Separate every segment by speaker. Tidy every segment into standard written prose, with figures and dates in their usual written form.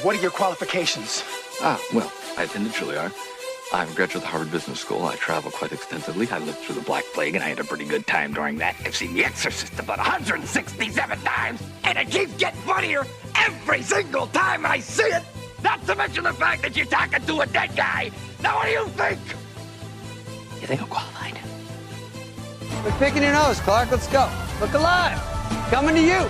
Speaker 1: What are your qualifications?
Speaker 2: Well, I attended Juilliard. I'm a graduate of the Harvard Business School. I travel quite extensively. I lived through the Black Plague, and I had a pretty good time during that. I've seen The Exorcist about 167 times, and it keeps getting funnier every single time I see it. Not to mention the fact that you're talking to a dead guy. Now, what do you think? You think I'm qualified?
Speaker 3: Quit picking your nose, Clark. Let's go. Look alive. Coming to you.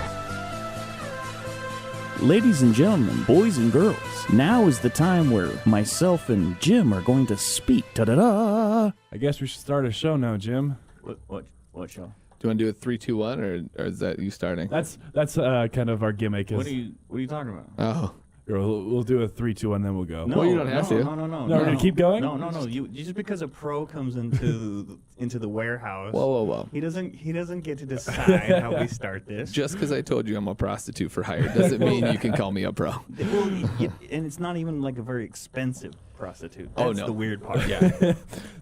Speaker 4: Ladies and gentlemen, boys and girls, now is the time where myself and Jim are going to speak. Ta-da-da!
Speaker 5: I guess we should start a show now, Jim.
Speaker 6: What show?
Speaker 7: Do you want to do a 3, 2, 1, or is that you starting?
Speaker 5: That's kind of our gimmick.
Speaker 6: What are you talking about?
Speaker 7: Oh.
Speaker 5: We'll do a 3, 2, 1, then we'll go.
Speaker 7: No, well, you don't have to.
Speaker 6: No.
Speaker 5: No, we're gonna keep going.
Speaker 6: No. You just because a pro comes into the warehouse.
Speaker 7: Whoa.
Speaker 6: He doesn't get to decide how we start this.
Speaker 7: Just because I told you I'm a prostitute for hire doesn't mean you can call me a pro.
Speaker 6: Well, and it's not even like a very expensive prostitute. That's the weird part.
Speaker 7: Yeah.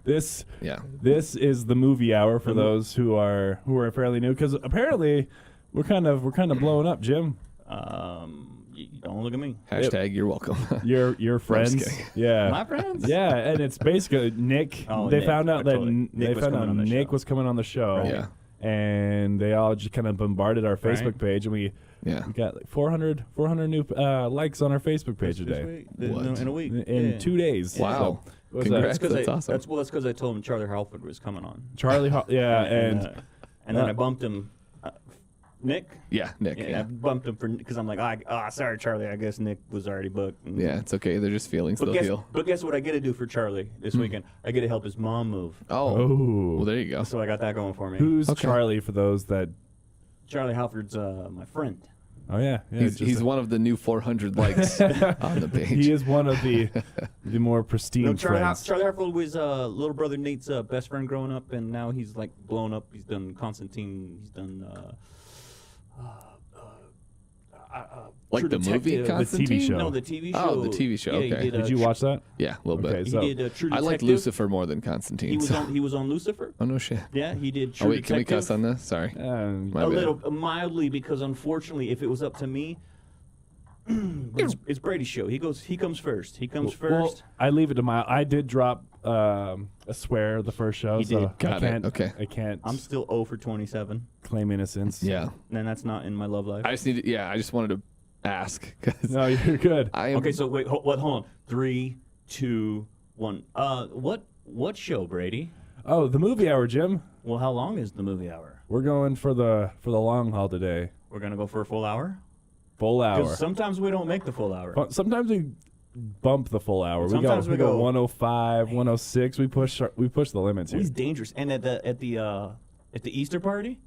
Speaker 5: This is the movie hour for those who are fairly new, because apparently we're kind of blowing up, Jim.
Speaker 6: Don't look at me.
Speaker 7: Hashtag you're welcome.
Speaker 5: Your friends. Yeah.
Speaker 6: My friends?
Speaker 5: Yeah, and it's basically Nick. They found out that Nick was coming on the show.
Speaker 7: Right. Yeah.
Speaker 5: And they all just kind of bombarded our Facebook page, and we got like 400 new likes on our Facebook page today.
Speaker 6: In a week.
Speaker 5: In 2 days.
Speaker 7: Wow.
Speaker 5: So,
Speaker 7: Congrats. That's awesome.
Speaker 6: That's because I told him Charlie Halford was coming on.
Speaker 5: And
Speaker 6: then I bumped him. Nick?
Speaker 7: Yeah, Nick.
Speaker 6: Yeah, I bumped him because I'm like, sorry, Charlie. I guess Nick was already booked.
Speaker 7: Yeah, it's okay. They're just feelings they'll feel.
Speaker 6: But guess what I get to do for Charlie this weekend? I get to help his mom move.
Speaker 7: Oh. Well, there you go.
Speaker 6: So I got that going for me.
Speaker 5: Who's Charlie for those that...
Speaker 6: Charlie Halford's my friend.
Speaker 5: Oh, yeah.
Speaker 7: He's one of the new 400 likes on the page.
Speaker 5: He is one of the more pristine friends.
Speaker 6: Charlie Halford was little brother Nate's best friend growing up, and now he's like blown up. He's done Constantine. He's done...
Speaker 7: like the movie Constantine?
Speaker 5: The TV show.
Speaker 6: No, the TV show.
Speaker 7: Oh, the TV show.
Speaker 6: Yeah,
Speaker 7: Okay.
Speaker 5: Did you watch that?
Speaker 7: Yeah, a little bit.
Speaker 5: So
Speaker 6: he did True Detective.
Speaker 7: I like Lucifer more than Constantine.
Speaker 6: He was on Lucifer.
Speaker 7: Oh, no shit.
Speaker 6: Yeah, he did True Detective.
Speaker 7: Can we cuss on this? Sorry.
Speaker 6: A little mildly, because unfortunately, if it was up to me, it's Brady's show. He comes first.
Speaker 5: Well, I leave it to my. I did drop a swear the first show,
Speaker 6: He
Speaker 5: so
Speaker 6: did.
Speaker 7: Got it. Okay.
Speaker 5: I can't.
Speaker 6: I'm still 0 for 27.
Speaker 5: Claim innocence.
Speaker 7: Yeah.
Speaker 6: And that's not in my love life.
Speaker 7: I just wanted to ask.
Speaker 5: No, you're good.
Speaker 6: Okay, so wait, hold on. 3, 2, 1. What show, Brady?
Speaker 5: Oh, the movie hour, Jim.
Speaker 6: Well, how long is the movie hour?
Speaker 5: We're going for the long haul today.
Speaker 6: We're gonna go for a full hour.
Speaker 5: Full hour.
Speaker 6: Because sometimes we don't make the full hour.
Speaker 5: Sometimes we bump the full hour.
Speaker 6: Sometimes
Speaker 5: we go 105, 106. We push the limits here.
Speaker 6: He's dangerous. And at the Easter party,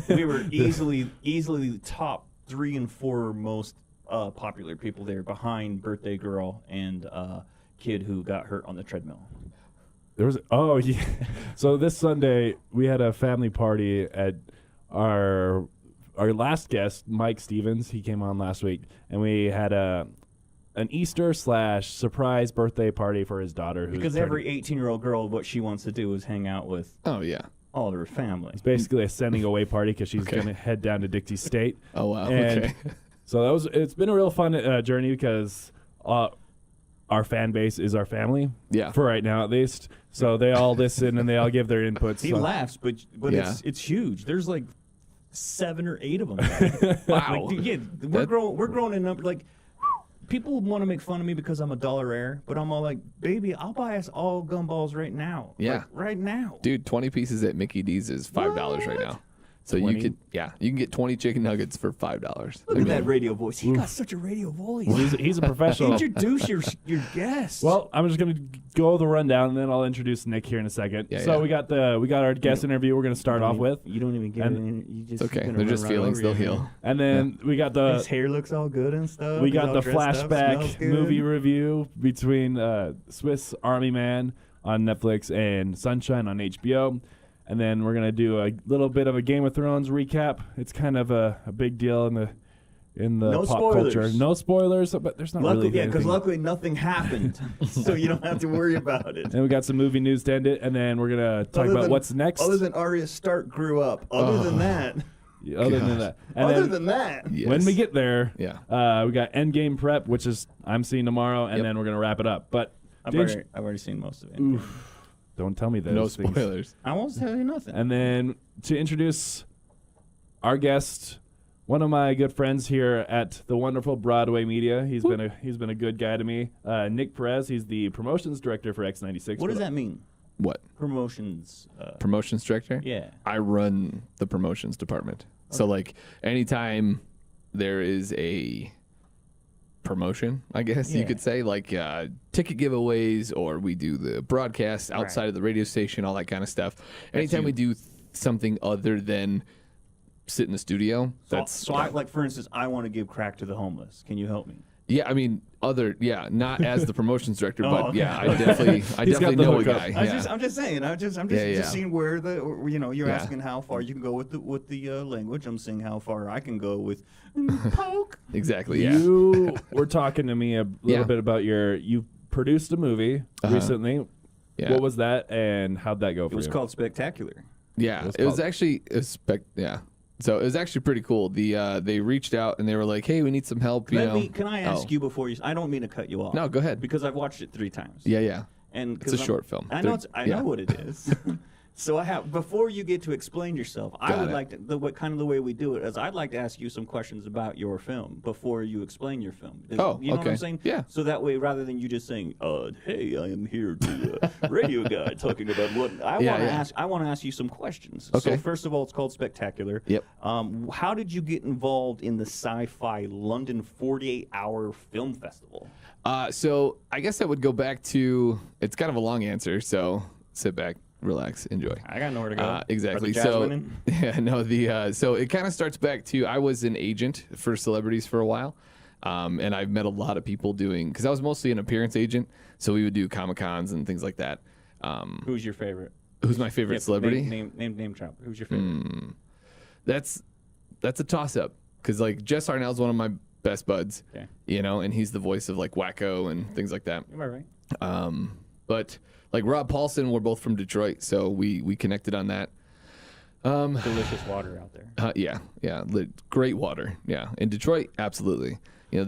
Speaker 6: we were easily the top 3 and 4 most popular people there, behind Birthday Girl and kid who got hurt on the treadmill.
Speaker 5: So this Sunday we had a family party at our last guest, Mike Stevens. He came on last week, and we had an Easter / surprise birthday party for his daughter.
Speaker 6: Because every 18-year-old girl, what she wants to do is hang out with.
Speaker 7: Oh yeah.
Speaker 6: All of her family.
Speaker 5: It's basically a sending away party because she's going to head down to Dixie State.
Speaker 7: Oh wow.
Speaker 5: And
Speaker 7: okay.
Speaker 5: So it's been a real fun journey because our fan base is our family.
Speaker 7: Yeah.
Speaker 5: For right now, at least. So they all listen and they all give their inputs.
Speaker 6: He laughs, but
Speaker 7: yeah.
Speaker 6: it's huge. There's like 7 or 8 of them.
Speaker 7: Wow.
Speaker 6: Like, yeah, we're growing in numbers. Like, people want to make fun of me because I'm a $1 but I'm all like, baby, I'll buy us all gumballs right now.
Speaker 7: Yeah.
Speaker 6: Like, right now.
Speaker 7: Dude, 20 pieces at Mickey D's is $5 right now. So
Speaker 5: 20?
Speaker 7: you can get 20 chicken nuggets for $5.
Speaker 6: Look at that radio voice. He got such a radio voice.
Speaker 5: He's a professional.
Speaker 6: Introduce your guest.
Speaker 5: Well, I'm just gonna go the rundown, and then I'll introduce Nick here in a second.
Speaker 7: Yeah,
Speaker 5: so
Speaker 7: yeah.
Speaker 5: we got our guest interview. We're gonna start off with.
Speaker 6: You don't even get it. You just
Speaker 7: It's okay.
Speaker 6: gonna
Speaker 7: They're
Speaker 6: run
Speaker 7: just
Speaker 6: right
Speaker 7: feelings.
Speaker 6: over
Speaker 7: They'll
Speaker 6: you.
Speaker 7: heal.
Speaker 5: And then we got
Speaker 6: His hair looks all good and stuff.
Speaker 5: we
Speaker 6: He's
Speaker 5: got
Speaker 6: all
Speaker 5: the
Speaker 6: dressed up,
Speaker 5: flashback
Speaker 6: smells good.
Speaker 5: movie review between Swiss Army Man on Netflix and Sunshine on HBO. And then we're gonna do a little bit of a Game of Thrones recap. It's kind of a big deal in the
Speaker 6: No
Speaker 5: pop
Speaker 6: spoilers.
Speaker 5: culture. No spoilers, but there's not really
Speaker 6: Yeah, because
Speaker 5: anything.
Speaker 6: luckily nothing happened, so you don't have to worry about it.
Speaker 5: And we got some movie news to end it, and then we're gonna talk about what's next.
Speaker 6: Other than Arya Stark grew up. Other than that,
Speaker 5: Other than that, and
Speaker 6: Other
Speaker 5: then
Speaker 6: than that,
Speaker 7: Yes.
Speaker 5: when we get there,
Speaker 7: Yeah.
Speaker 5: we got Endgame prep, which is I'm seeing tomorrow, and then we're gonna wrap it up. But
Speaker 6: I've
Speaker 5: James,
Speaker 6: already seen most of it.
Speaker 5: don't tell me those
Speaker 7: No
Speaker 5: things.
Speaker 7: spoilers.
Speaker 6: I won't tell you nothing.
Speaker 5: And then to introduce our guest, one of my good friends here at the wonderful Broadway Media. He's been a good guy to me. Nick Perez. He's the promotions director for X96.
Speaker 6: What does that mean?
Speaker 7: What?
Speaker 6: Promotions.
Speaker 7: Promotions director?
Speaker 6: Yeah.
Speaker 7: I run the promotions department. So, like, anytime there is a promotion, I guess you could say, like ticket giveaways, or we do the broadcasts outside of the radio station, all that kind of stuff. Anytime we do something other than sit in the studio,
Speaker 6: So I, like, for instance, I want to give crack to the homeless. Can you help me?
Speaker 7: yeah, I mean, not as the promotions director,
Speaker 6: Oh,
Speaker 7: but
Speaker 6: okay.
Speaker 7: yeah, I definitely know a guy. Yeah.
Speaker 6: I'm just saying. I'm just
Speaker 7: Yeah.
Speaker 6: seeing where you're
Speaker 7: Yeah.
Speaker 6: asking how far you can go with the language. I'm seeing how far I can go with poke.
Speaker 7: Exactly, yeah.
Speaker 5: You were talking to me a little
Speaker 7: Yeah.
Speaker 5: bit about you produced a movie recently.
Speaker 7: Yeah.
Speaker 5: What was that, and how'd that go for
Speaker 6: It was
Speaker 5: you?
Speaker 6: called Spectacular.
Speaker 7: Yeah, it was actually So it was actually pretty cool. They reached out and they were like, "Hey, we need some help."
Speaker 6: Can I ask you before you? I don't mean to cut you off.
Speaker 7: No, go ahead.
Speaker 6: Because I've watched it 3 times.
Speaker 7: Yeah.
Speaker 6: And
Speaker 7: It's a short film.
Speaker 6: I know.
Speaker 7: They're-
Speaker 6: I
Speaker 7: yeah.
Speaker 6: know what it is. So I have. Before you get to explain yourself, I
Speaker 7: Got
Speaker 6: would
Speaker 7: it.
Speaker 6: like to. The way we do it is, I'd like to ask you some questions about your film before you explain your film.
Speaker 7: Oh,
Speaker 6: you know what I'm
Speaker 7: okay.
Speaker 6: saying?
Speaker 7: Yeah.
Speaker 6: So that way, rather than you just saying, "Hey, I am here to radio guy talking about what," I
Speaker 7: Yeah,
Speaker 6: want to
Speaker 7: yeah.
Speaker 6: ask. I want to ask you some questions.
Speaker 7: Okay.
Speaker 6: So first of all, it's called Spectacular.
Speaker 7: Yep.
Speaker 6: How did you get involved in the Sci-Fi London 48-hour film festival?
Speaker 7: So I guess that would go back to. It's kind of a long answer, so sit back, relax, enjoy.
Speaker 6: I got nowhere to go.
Speaker 7: Exactly.
Speaker 6: Are the Jazz
Speaker 7: So
Speaker 6: winning?
Speaker 7: yeah, no. So it kind of starts back to I was an agent for celebrities for a while, and I've met a lot of people doing because I was mostly an appearance agent. So we would do Comic-Cons and things like that.
Speaker 6: Who's your favorite?
Speaker 7: Who's my favorite celebrity?
Speaker 6: Name drop. Who's your favorite?
Speaker 7: That's a toss up because like Jess Harnell's one of my best buds.
Speaker 6: Okay.
Speaker 7: And he's the voice of like Wacko and things like that.
Speaker 6: Am I right?
Speaker 7: But like Rob Paulson, we're both from Detroit, so we connected on that.
Speaker 6: Delicious water out there.
Speaker 7: Yeah, great water. Yeah, in Detroit, absolutely. The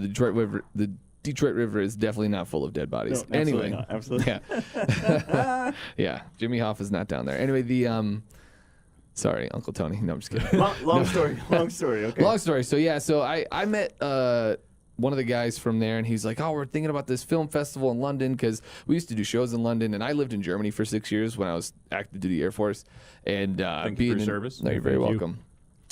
Speaker 7: Detroit River is definitely not full of dead bodies.
Speaker 6: No, absolutely
Speaker 7: anyway,
Speaker 6: not. Absolutely.
Speaker 7: Yeah, yeah. Jimmy Hoff is not down there. Anyway, sorry, Uncle Tony. No, I'm just kidding.
Speaker 6: Long story. Long story. Okay.
Speaker 7: Long story. So yeah, I met one of the guys from there, and he's like, "Oh, we're thinking about this film festival in London because we used to do shows in London, and I lived in Germany for 6 years when I was active duty Air Force, and
Speaker 6: Thank you
Speaker 7: being
Speaker 6: for your
Speaker 7: in,
Speaker 6: service.
Speaker 7: No, you're very
Speaker 5: Thank you.
Speaker 7: welcome.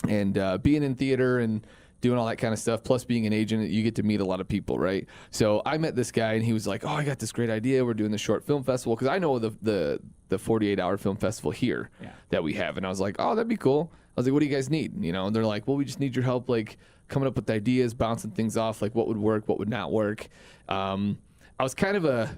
Speaker 7: And being in theater and doing all that kind of stuff, plus being an agent, you get to meet a lot of people, right? So I met this guy, and he was like, "Oh, I got this great idea. We're doing the short film festival because I know the 48-hour film festival here that we have." And I was like, "Oh, that'd be cool." I was like, "What do you guys need?" And they're like, "Well, we just need your help, like coming up with ideas, bouncing things off, like what would work, what would not work." I was kind of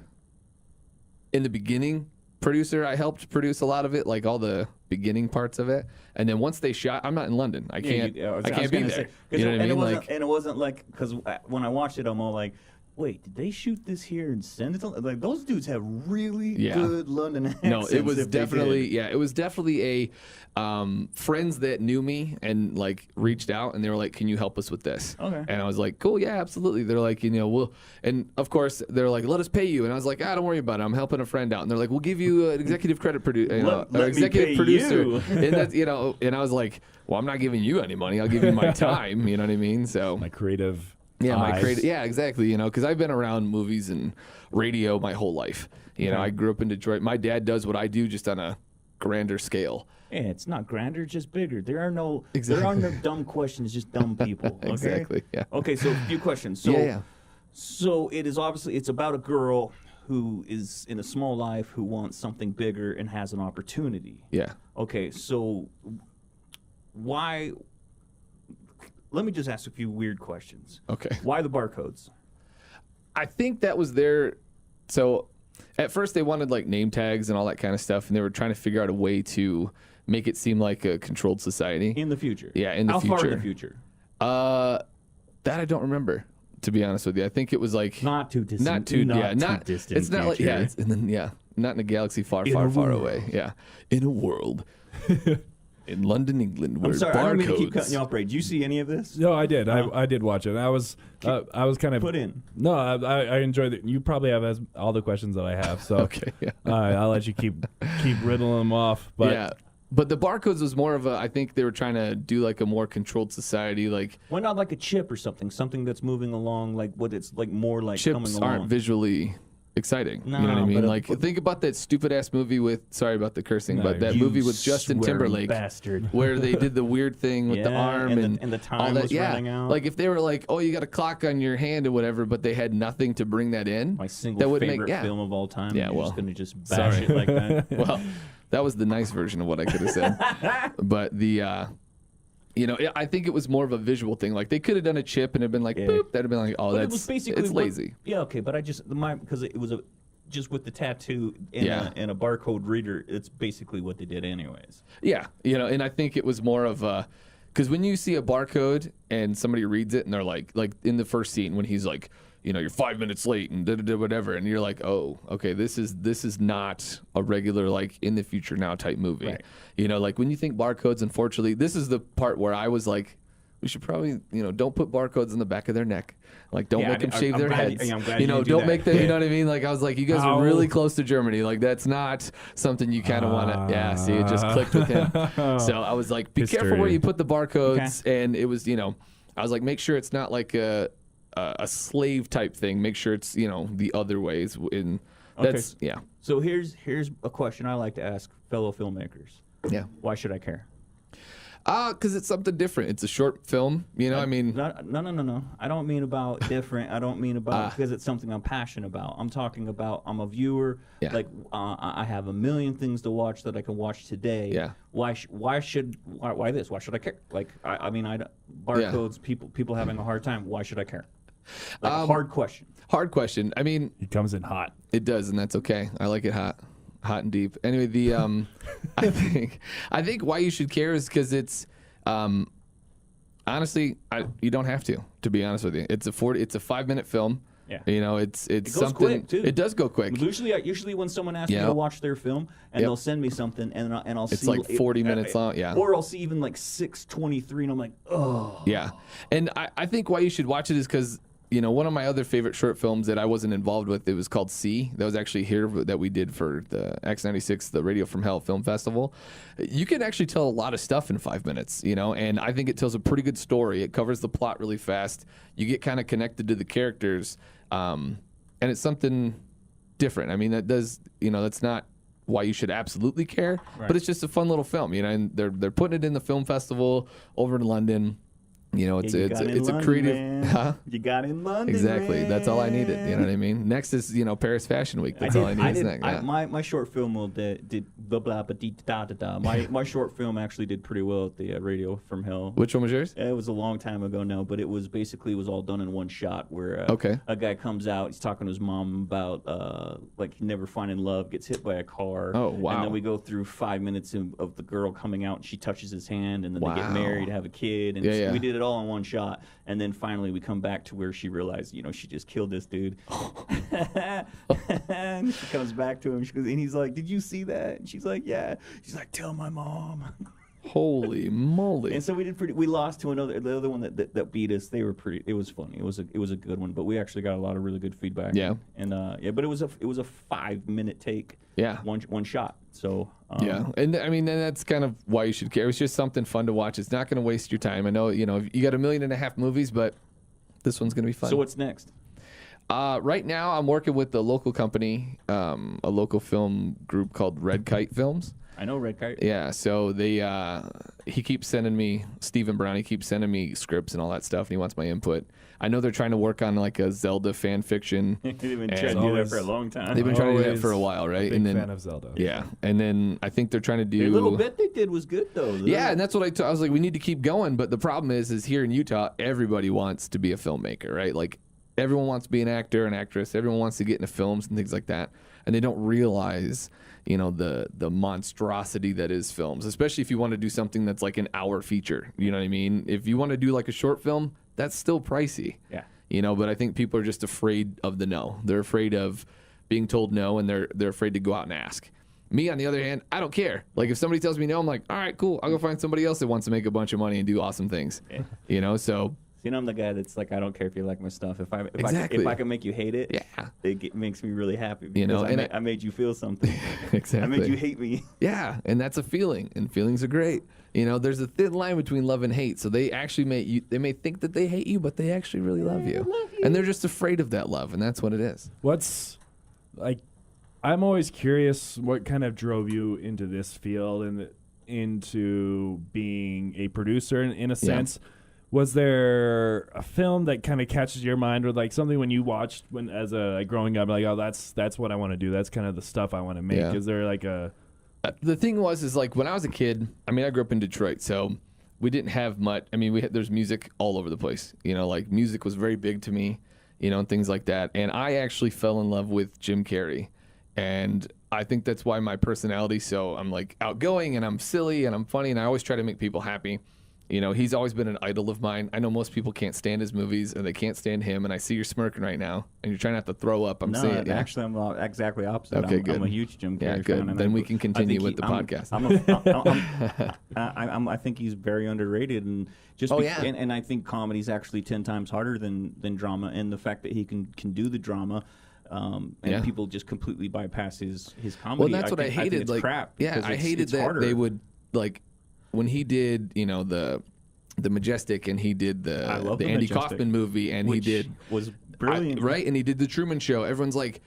Speaker 7: in the beginning producer. I helped produce a lot of it, like all the beginning parts of it. And then once they shot, I'm not in London. I can't be there. You know what I mean?
Speaker 6: And it wasn't like, because when I watched it, I'm all like, wait, did they shoot this here and send it to, like, those dudes have really good London accents.
Speaker 7: No, it was
Speaker 6: if they
Speaker 7: definitely
Speaker 6: did.
Speaker 7: it was definitely a friends that knew me and like reached out and they were like, "Can you help us with this?"
Speaker 6: Okay.
Speaker 7: And I was like, "Cool, yeah, absolutely." They're like, we'll, and of course they're like, "Let us pay you." And I was like, "Don't worry about it. I'm helping a friend out." And they're like, "We'll give you an executive credit producer,
Speaker 6: Let me
Speaker 7: executive
Speaker 6: pay
Speaker 7: producer."
Speaker 6: you.
Speaker 7: And that's and I was like, "Well, I'm not giving you any money. I'll give you my time." You know what I mean? So
Speaker 5: My creative.
Speaker 7: yeah, my
Speaker 5: eyes.
Speaker 7: creative. Yeah, exactly. Because I've been around movies and radio my whole life. I grew up in Detroit. My dad does what I do, just on a grander scale.
Speaker 6: Yeah, it's not grander, just bigger. There are no
Speaker 7: Exactly.
Speaker 6: dumb questions, just dumb people. Okay?
Speaker 7: Exactly, yeah.
Speaker 6: Okay, so a few questions. So,
Speaker 7: Yeah.
Speaker 6: So it is obviously, it's about a girl who is in a small life who wants something bigger and has an opportunity.
Speaker 7: Yeah.
Speaker 6: Okay, so why? Let me just ask a few weird questions.
Speaker 7: Okay.
Speaker 6: Why the barcodes?
Speaker 7: I think that was their. So, at first they wanted like name tags and all that kind of stuff, and they were trying to figure out a way to make it seem like a controlled society.
Speaker 6: In the future?
Speaker 7: Yeah, in the
Speaker 6: How
Speaker 7: future.
Speaker 6: far in the future?
Speaker 7: That I don't remember, to be honest with you. I think it was like
Speaker 6: Not too distant.
Speaker 7: not too
Speaker 6: distant.
Speaker 7: It's not like
Speaker 6: future.
Speaker 7: it's not in a galaxy far,
Speaker 6: In
Speaker 7: far,
Speaker 6: a
Speaker 7: far
Speaker 6: world.
Speaker 7: away. Yeah, in a world. In London, England, where
Speaker 6: I'm sorry, I don't mean to keep
Speaker 7: barcodes.
Speaker 6: cutting you off, Braden. Did you see any of this?
Speaker 5: No, I did. I did watch it. I was kind of
Speaker 6: Put in.
Speaker 5: No, I enjoyed it. You probably have all the questions that I have. So
Speaker 7: Okay, yeah.
Speaker 5: I'll let you keep riddling them off. But
Speaker 7: Yeah. But the barcodes was more of a, I think they were trying to do like a more controlled society. Like
Speaker 6: Why not like a chip or something that's moving along, like what it's like more like coming
Speaker 7: chips
Speaker 6: along?
Speaker 7: aren't visually exciting.
Speaker 6: No,
Speaker 7: you know what I mean?
Speaker 6: but-
Speaker 7: Like think about that stupid ass movie with, sorry about the cursing,
Speaker 5: No,
Speaker 7: but that
Speaker 6: you
Speaker 7: movie with Justin
Speaker 6: swearing
Speaker 7: Timberlake.
Speaker 6: bastard.
Speaker 7: Where they did the weird thing with the
Speaker 6: Yeah,
Speaker 7: arm
Speaker 6: and the
Speaker 7: all
Speaker 6: time
Speaker 7: that.
Speaker 6: was
Speaker 7: Yeah.
Speaker 6: running out.
Speaker 7: Like if they were like, oh, you got a clock on your hand or whatever, but they had nothing to bring that in.
Speaker 6: My single
Speaker 7: that would
Speaker 6: favorite
Speaker 7: make, yeah.
Speaker 6: film of all time.
Speaker 7: Yeah,
Speaker 6: You're
Speaker 7: well,
Speaker 6: just gonna just bash
Speaker 7: sorry.
Speaker 6: it like that.
Speaker 7: Well, that was the nice version of what I could have said. But the, you know, I think it was more of a visual thing. Like they could have done a chip and it'd been like, boop. That'd have been like, oh,
Speaker 6: But it
Speaker 7: that's
Speaker 6: was basically
Speaker 7: it's lazy.
Speaker 6: Yeah, okay, but I just because it was just with the tattoo and,
Speaker 7: Yeah.
Speaker 6: and a barcode reader. It's basically what they did anyways.
Speaker 7: Yeah, you know, and I think it was more of a, because when you see a barcode and somebody reads it and they're like in the first scene when he's like, you know, you're 5 minutes late and whatever, and you're like, oh, okay, this is not a regular like in the future now type movie.
Speaker 6: Right.
Speaker 7: You know, like when you think barcodes, unfortunately, this is the part where I was like, we should probably, you know, don't put barcodes in the back of their neck. Like, don't
Speaker 6: Yeah,
Speaker 7: make them
Speaker 6: I'm
Speaker 7: shave their
Speaker 6: glad-
Speaker 7: heads.
Speaker 6: I'm glad
Speaker 7: you
Speaker 6: you
Speaker 7: know,
Speaker 6: didn't do
Speaker 7: don't
Speaker 6: that.
Speaker 7: make them. You know what I mean? Like, I was like, you guys are really close to Germany. Like, that's not something you kind of want to. Yeah, see, it just clicked with him. So I was like, be careful where
Speaker 5: History.
Speaker 7: you put the barcodes. And it was, you know, I was like, make sure it's not like a slave type thing. Make sure it's, you know, the other ways. In that's yeah,
Speaker 6: So here's a question I like to ask fellow filmmakers.
Speaker 7: yeah.
Speaker 6: Why should I care?
Speaker 7: Because it's something different. It's a short film. You know, I mean,
Speaker 6: No. I don't mean about different. I don't mean about because it's something I'm passionate about. I'm talking about I'm a viewer.
Speaker 7: Yeah.
Speaker 6: Like I have a million things to watch that I can watch today.
Speaker 7: Yeah.
Speaker 6: Why this? Why should I care? Like I mean barcodes. People having a hard time. Why should I care? Like a hard question.
Speaker 7: hard question. I mean,
Speaker 5: It comes in hot.
Speaker 7: it does, and that's okay. I like it hot and deep. Anyway, the I think why you should care is because it's honestly, you don't have to be honest with you. It's a 5-minute film.
Speaker 6: Yeah.
Speaker 7: You know, it's
Speaker 6: goes
Speaker 7: something.
Speaker 6: quick, too.
Speaker 7: It does go quick.
Speaker 6: Usually when someone asks me
Speaker 7: Yeah.
Speaker 6: to watch their film and
Speaker 7: Yep.
Speaker 6: they'll send me something and I'll see
Speaker 7: It's like 40 minutes long, yeah.
Speaker 6: Or I'll see even like 6:23 and I'm like, oh.
Speaker 7: Yeah, and I think why you should watch it is because, you know, one of my other favorite short films that I wasn't involved with, it was called C. That was actually here that we did for the X96, the Radio from Hell Film Festival. You can actually tell a lot of stuff in 5 minutes, you know, and I think it tells a pretty good story. It covers the plot really fast. You get kind of connected to the characters, and it's something different. I mean, that does, you know, that's not why you should absolutely care, but it's just a fun little film, you know, and they're putting it in the film festival over in London. You know, it's
Speaker 6: You
Speaker 7: it's
Speaker 6: got in
Speaker 7: it's a
Speaker 6: London,
Speaker 7: creative.
Speaker 6: man.
Speaker 7: Huh?
Speaker 6: You got in London.
Speaker 7: Exactly. That's all I needed. You know what I
Speaker 6: man.
Speaker 7: mean? Next is, you know, Paris Fashion Week. That's all I need. Next. Yeah.
Speaker 6: My short film did blah blah ba dee da da da. My short film actually did pretty well at the Radio from Hell.
Speaker 7: Which one was yours?
Speaker 6: It was a long time ago now, but it was all done in one shot where
Speaker 7: Okay.
Speaker 6: a guy comes out, he's talking to his mom about like never finding love, gets hit by a car.
Speaker 7: Oh, wow.
Speaker 6: And then we go through 5 minutes of the girl coming out and she touches his hand and then they get
Speaker 7: Wow.
Speaker 6: married, have a kid. And
Speaker 7: Yeah,
Speaker 6: so
Speaker 7: yeah.
Speaker 6: we did it all in one shot. And then finally we come back to where she realized, you know, she just killed this dude. And she comes back to him. She goes, and he's like, "Did you see that?" And she's like, "Yeah." She's like, "Tell my mom."
Speaker 7: Holy moly!
Speaker 6: And so we did pretty. We lost to the other one that beat us. They were pretty. It was funny. It was a good one. But we actually got a lot of really good feedback.
Speaker 7: Yeah.
Speaker 6: And but it was a 5-minute take.
Speaker 7: Yeah.
Speaker 6: One shot. So
Speaker 7: Yeah, and I mean, and that's kind of why you should care. It's just something fun to watch. It's not going to waste your time. I know, you know, you got 1.5 million movies, but this one's going to be fun.
Speaker 6: So what's next?
Speaker 7: Right now, I'm working with a local company, a local film group called Red Kite Films.
Speaker 6: I know Red Kite.
Speaker 7: Yeah, so he keeps sending me, Stephen Brown, he keeps sending me scripts and all that stuff, and he wants my input. I know they're trying to work on like a Zelda fan fiction.
Speaker 6: They've been
Speaker 7: And
Speaker 6: trying to do that
Speaker 5: always-
Speaker 6: for a long time.
Speaker 7: They've been trying to do that
Speaker 5: Always
Speaker 7: for a while, right?
Speaker 5: Big
Speaker 7: and then,
Speaker 5: fan of Zelda.
Speaker 7: yeah, and then I think they're trying to do
Speaker 6: The little bit they did was good though.
Speaker 7: Yeah, and that's what I was like, we need to keep going. But the problem is here in Utah, everybody wants to be a filmmaker, right? Like everyone wants to be an actor, an actress. Everyone wants to get into films and things like that, and they don't realize, you know, the monstrosity that is films. Especially if you want to do something that's like an hour feature. You know what I mean? If you want to do like a short film, that's still pricey.
Speaker 6: Yeah.
Speaker 7: You know, but I think people are just afraid of the no. They're afraid of being told no, and they're afraid to go out and ask. Me, on the other hand, I don't care. Like, if somebody tells me no, I'm like, all right, cool. I'll go find somebody else that wants to make a bunch of money and do awesome things. You know, so.
Speaker 6: I'm the guy that's like, I don't care if you like my stuff. If I can make you hate it,
Speaker 7: yeah,
Speaker 6: it makes me really happy. Because
Speaker 7: you know,
Speaker 6: I made you feel something.
Speaker 7: Exactly.
Speaker 6: I made you hate me.
Speaker 7: Yeah, and that's a feeling, and feelings are great. You know, there's a thin line between love and hate. So they actually they may think that they hate you, but they actually really love you. And they're just afraid of that love, and that's what it is.
Speaker 5: What's like? I'm always curious what kind of drove you into this field and into being a producer in a sense. Was there a film that kind of catches your mind, or like something when you watched as a growing up, like, oh, that's what I want to do. That's kind of the stuff I want to make.
Speaker 7: Yeah.
Speaker 5: Is there like a
Speaker 7: the thing is like when I was a kid, I mean, I grew up in Detroit, so we didn't have much. I mean, there's music all over the place. You know, like music was very big to me, you know, and things like that. And I actually fell in love with Jim Carrey. And I think that's why my personality, so I'm like outgoing and I'm silly and I'm funny and I always try to make people happy. You know, he's always been an idol of mine. I know most people can't stand his movies and they can't stand him. And I see you're smirking right now and you're trying not to throw up. I'm saying, yeah.
Speaker 6: Actually, I'm exactly opposite.
Speaker 7: Okay, good.
Speaker 6: I'm a huge Jim Carrey
Speaker 7: yeah, good.
Speaker 6: fan.
Speaker 7: Then we can continue with the podcast.
Speaker 6: I think he's very underrated, and and I think comedy's actually 10 times harder than drama. And the fact that he can do the drama. And people just completely bypass his comedy.
Speaker 7: Well, that's what I hated.
Speaker 6: I think it's
Speaker 7: like,
Speaker 6: crap.
Speaker 7: Yeah, I hated that harder. They would like when he did, you know, the Majestic, and he did the Andy Kaufman movie, and
Speaker 6: which
Speaker 7: he did
Speaker 6: was brilliant,
Speaker 7: right? And he did the Truman Show. Everyone's like,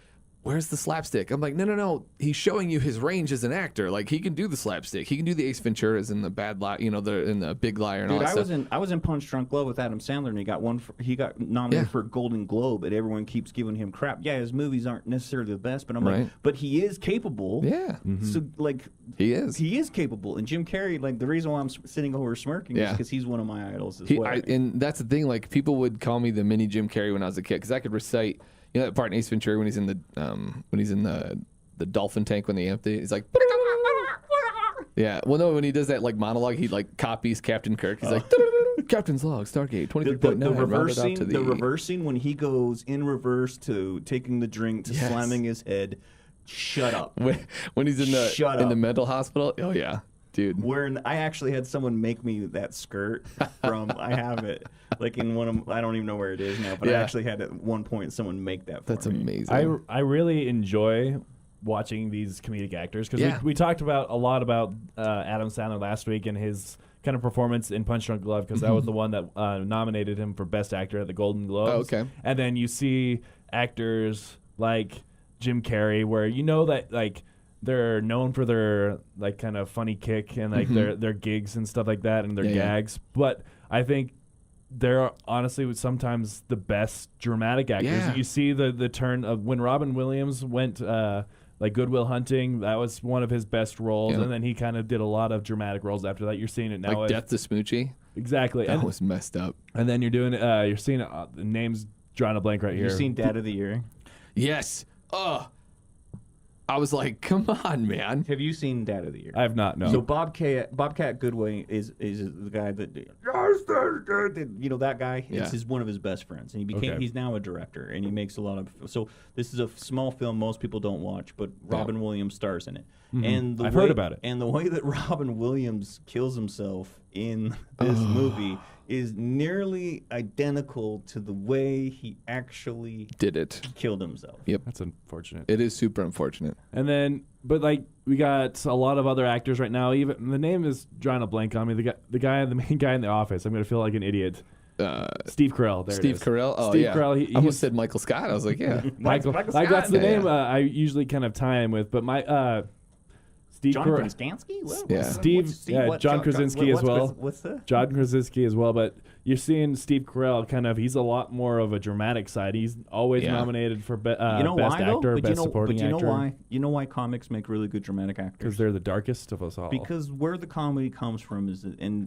Speaker 7: where's the slapstick? I'm like, no. He's showing you his range as an actor. Like, he can do the slapstick. He can do the Ace Venturas and the Bad Lie, you know, in the Big Liar and all that stuff.
Speaker 6: I was in Punch Drunk Love with Adam Sandler, and he got nominated for a Golden Globe, and everyone keeps giving him crap. Yeah, his movies aren't necessarily the best, but I'm like, but he is capable.
Speaker 7: Yeah.
Speaker 5: Mm-hmm.
Speaker 6: So like,
Speaker 7: he is
Speaker 6: capable. And Jim Carrey, like, the reason why I'm sitting over smirking is because he's one of my idols as well.
Speaker 7: And that's the thing. Like, people would call me the mini Jim Carrey when I was a kid because I could recite. You know that part in Ace Ventura when he's in the dolphin tank when they empty? He's like, yeah. Well, no, when he does that like monologue, he like copies Captain Kirk. He's like, Captain's log, Stargate 23.9.
Speaker 6: The reversing when he goes in reverse to taking the drink to slamming his head. Shut up.
Speaker 7: When he's in the mental hospital. Oh yeah. Dude.
Speaker 6: I actually had someone make me that skirt from, I have it, like in one of, I don't even know where it is now, but I actually had at one point someone make that for me.
Speaker 7: That's amazing.
Speaker 5: I really enjoy watching these comedic actors because we talked about a lot about Adam Sandler last week and his kind of performance in Punch Drunk Love because that was the one that nominated him for Best Actor at the Golden Globes.
Speaker 7: Oh, okay.
Speaker 5: And then you see actors like Jim Carrey where you know that like they're known for their like kind of funny kick and like their gigs and stuff like that and their gags. But I think they're honestly sometimes the best dramatic actors.
Speaker 7: Yeah.
Speaker 5: You see the turn of when Robin Williams went like Good Will Hunting, that was one of his best roles, and then he kind of did a lot of dramatic roles after that. You're seeing it now.
Speaker 7: Like Death to Smoochie?
Speaker 5: Exactly.
Speaker 7: That was messed up.
Speaker 5: And then you're seeing the name's drawing a blank right here.
Speaker 6: You've seen Dad of the Year?
Speaker 7: Yes. I was like, come on, man.
Speaker 6: Have you seen Dad of the Year?
Speaker 5: I have not, no.
Speaker 6: So Bobcat Goodway is the guy that, you know, that guy is one of his best friends. And he's now a director, and he makes a lot of, so this is a small film most people don't watch, but Robin Williams stars in it. And
Speaker 5: I've heard about it.
Speaker 6: And the way that Robin Williams kills himself in this movie is nearly identical to the way he actually killed himself.
Speaker 7: Yep.
Speaker 5: That's unfortunate.
Speaker 7: It is super unfortunate.
Speaker 5: And then, but like, we got a lot of other actors right now. Even the name is drawing a blank on me. The main guy in The Office. I'm going to feel like an idiot. Steve Carell.
Speaker 7: Steve Carell? Oh,
Speaker 5: Steve Carell.
Speaker 7: I almost said Michael Scott. I was like, yeah.
Speaker 5: Michael Scott. Like, that's the name I usually kind of tie him with. But
Speaker 6: John Krasinski?
Speaker 5: John Krasinski as well.
Speaker 6: What's that?
Speaker 5: John Krasinski as well, but you're seeing Steve Carell kind of, he's a lot more of a dramatic side. He's always nominated for best actor, best supporting actor.
Speaker 6: You know why comics make really good dramatic actors?
Speaker 5: Because they're the darkest of us all.
Speaker 6: Because where the comedy comes from is, and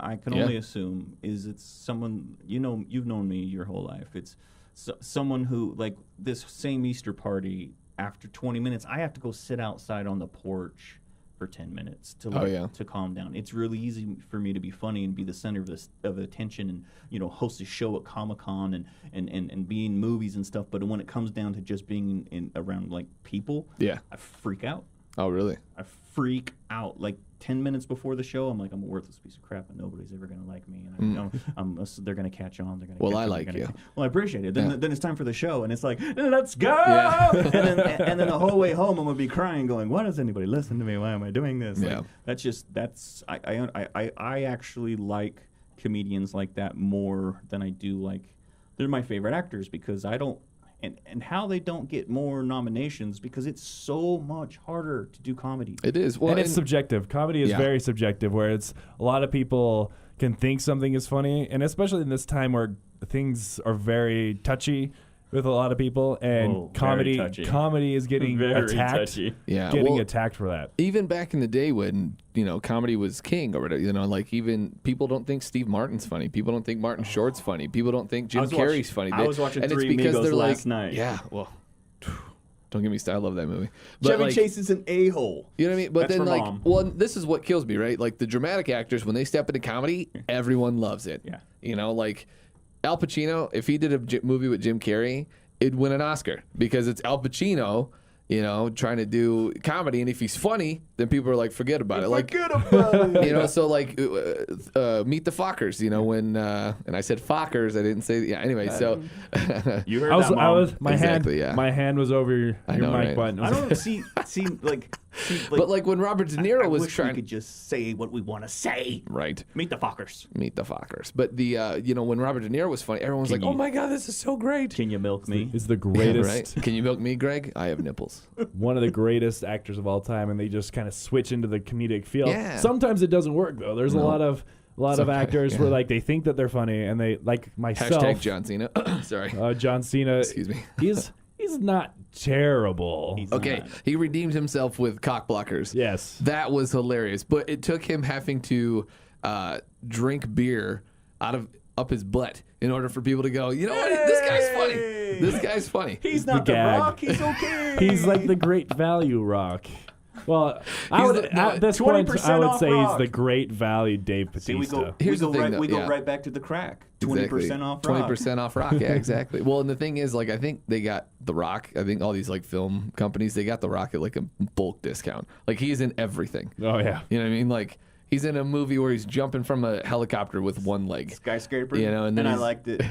Speaker 6: I can only assume, is it's someone, you know, you've known me your whole life. It's someone who, like this same Easter party, after 20 minutes, I have to go sit outside on the porch for 10 minutes to calm down. It's really easy for me to be funny and be the center of attention and, you know, host a show at Comic-Con and be in movies and stuff. But when it comes down to just being around like people, I freak out.
Speaker 7: Oh, really?
Speaker 6: I freak out. Like 10 minutes before the show, I'm like, I'm a worthless piece of crap, and nobody's ever gonna like me. And I know they're gonna catch on. They're gonna.
Speaker 7: Well,
Speaker 6: catch
Speaker 7: I
Speaker 6: on,
Speaker 7: like you.
Speaker 6: Well, I appreciate it. Then it's time for the show, and it's like, let's go.
Speaker 7: Yeah.
Speaker 6: and then the whole way home, I'm gonna be crying, going, why does anybody listen to me? Why am I doing this?
Speaker 7: Yeah.
Speaker 6: Like, I actually like comedians like that more than I do like. They're my favorite actors because I don't. And how they don't get more nominations because it's so much harder to do comedy.
Speaker 7: It is. Well,
Speaker 5: and it's subjective. Comedy is very subjective, where it's a lot of people can think something is funny, and especially in this time where things are very touchy with a lot of people, and comedy is getting attacked. Attacked for that.
Speaker 7: Even back in the day when comedy was king or whatever, like even people don't think Steve Martin's funny. People don't think Martin Short's funny. People don't think Jim Carrey's funny.
Speaker 6: I was watching
Speaker 7: and
Speaker 6: Three
Speaker 7: it's because
Speaker 6: Amigos
Speaker 7: they're
Speaker 6: last
Speaker 7: like,
Speaker 6: night.
Speaker 7: yeah, well, don't get me started. I love that movie. But
Speaker 6: Chevy Chase is an a-hole.
Speaker 7: You know what I mean? But
Speaker 6: That's
Speaker 7: then,
Speaker 6: for
Speaker 7: like,
Speaker 6: Mom.
Speaker 7: well, this is what kills me, right? Like the dramatic actors, when they step into comedy, everyone loves it.
Speaker 6: Yeah.
Speaker 7: Like Al Pacino, if he did a movie with Jim Carrey, it'd win an Oscar because it's Al Pacino, trying to do comedy, and if he's funny, then people are like, forget about it.
Speaker 6: Forget about it.
Speaker 7: So like, Meet the Fockers, when, and I said Fockers, I didn't say, anyway, so.
Speaker 6: You heard that, Mom.
Speaker 5: My hand was over your mic
Speaker 7: right?
Speaker 5: button.
Speaker 6: I don't see like.
Speaker 7: But like when Robert De Niro was
Speaker 6: wish
Speaker 7: trying,
Speaker 6: we could just say what we want to say.
Speaker 7: Right?
Speaker 6: Meet the Fockers.
Speaker 7: But the when Robert De Niro was funny, everyone was like, "Oh my god, this is so great."
Speaker 6: Can you milk me?
Speaker 5: Is the greatest.
Speaker 7: Right? Can you milk me, Greg? I have nipples.
Speaker 5: One of the greatest actors of all time, and they just kind of switch into the comedic field.
Speaker 7: Yeah.
Speaker 5: Sometimes it doesn't work though. There's a lot of actors where like they think that they're funny, and they like myself.
Speaker 7: Hashtag John Cena. Sorry.
Speaker 5: John Cena.
Speaker 7: Excuse me.
Speaker 5: He's not terrible.
Speaker 7: Okay, he redeemed himself with cock blockers.
Speaker 5: Yes.
Speaker 7: That was hilarious. But it took him having to drink beer up his butt in order for people to go, you know what? This guy's funny. This guy's funny.
Speaker 6: He's not the
Speaker 5: gag.
Speaker 6: Rock. He's okay.
Speaker 5: He's like the Great Value Rock. Well, at this point, I would say he's the Great Value Dave Bautista.
Speaker 6: See, we go right back to the crack. 20% off Rock.
Speaker 7: 20% off Rock. Yeah, exactly. Well, and the thing is, like, I think they got The Rock. I think all these like film companies, they got The Rock at like a bulk discount. Like he's in everything.
Speaker 5: Oh yeah.
Speaker 7: You know what I mean? Like he's in a movie where he's jumping from a helicopter with one leg.
Speaker 6: Skyscraper.
Speaker 7: And then
Speaker 6: I liked it.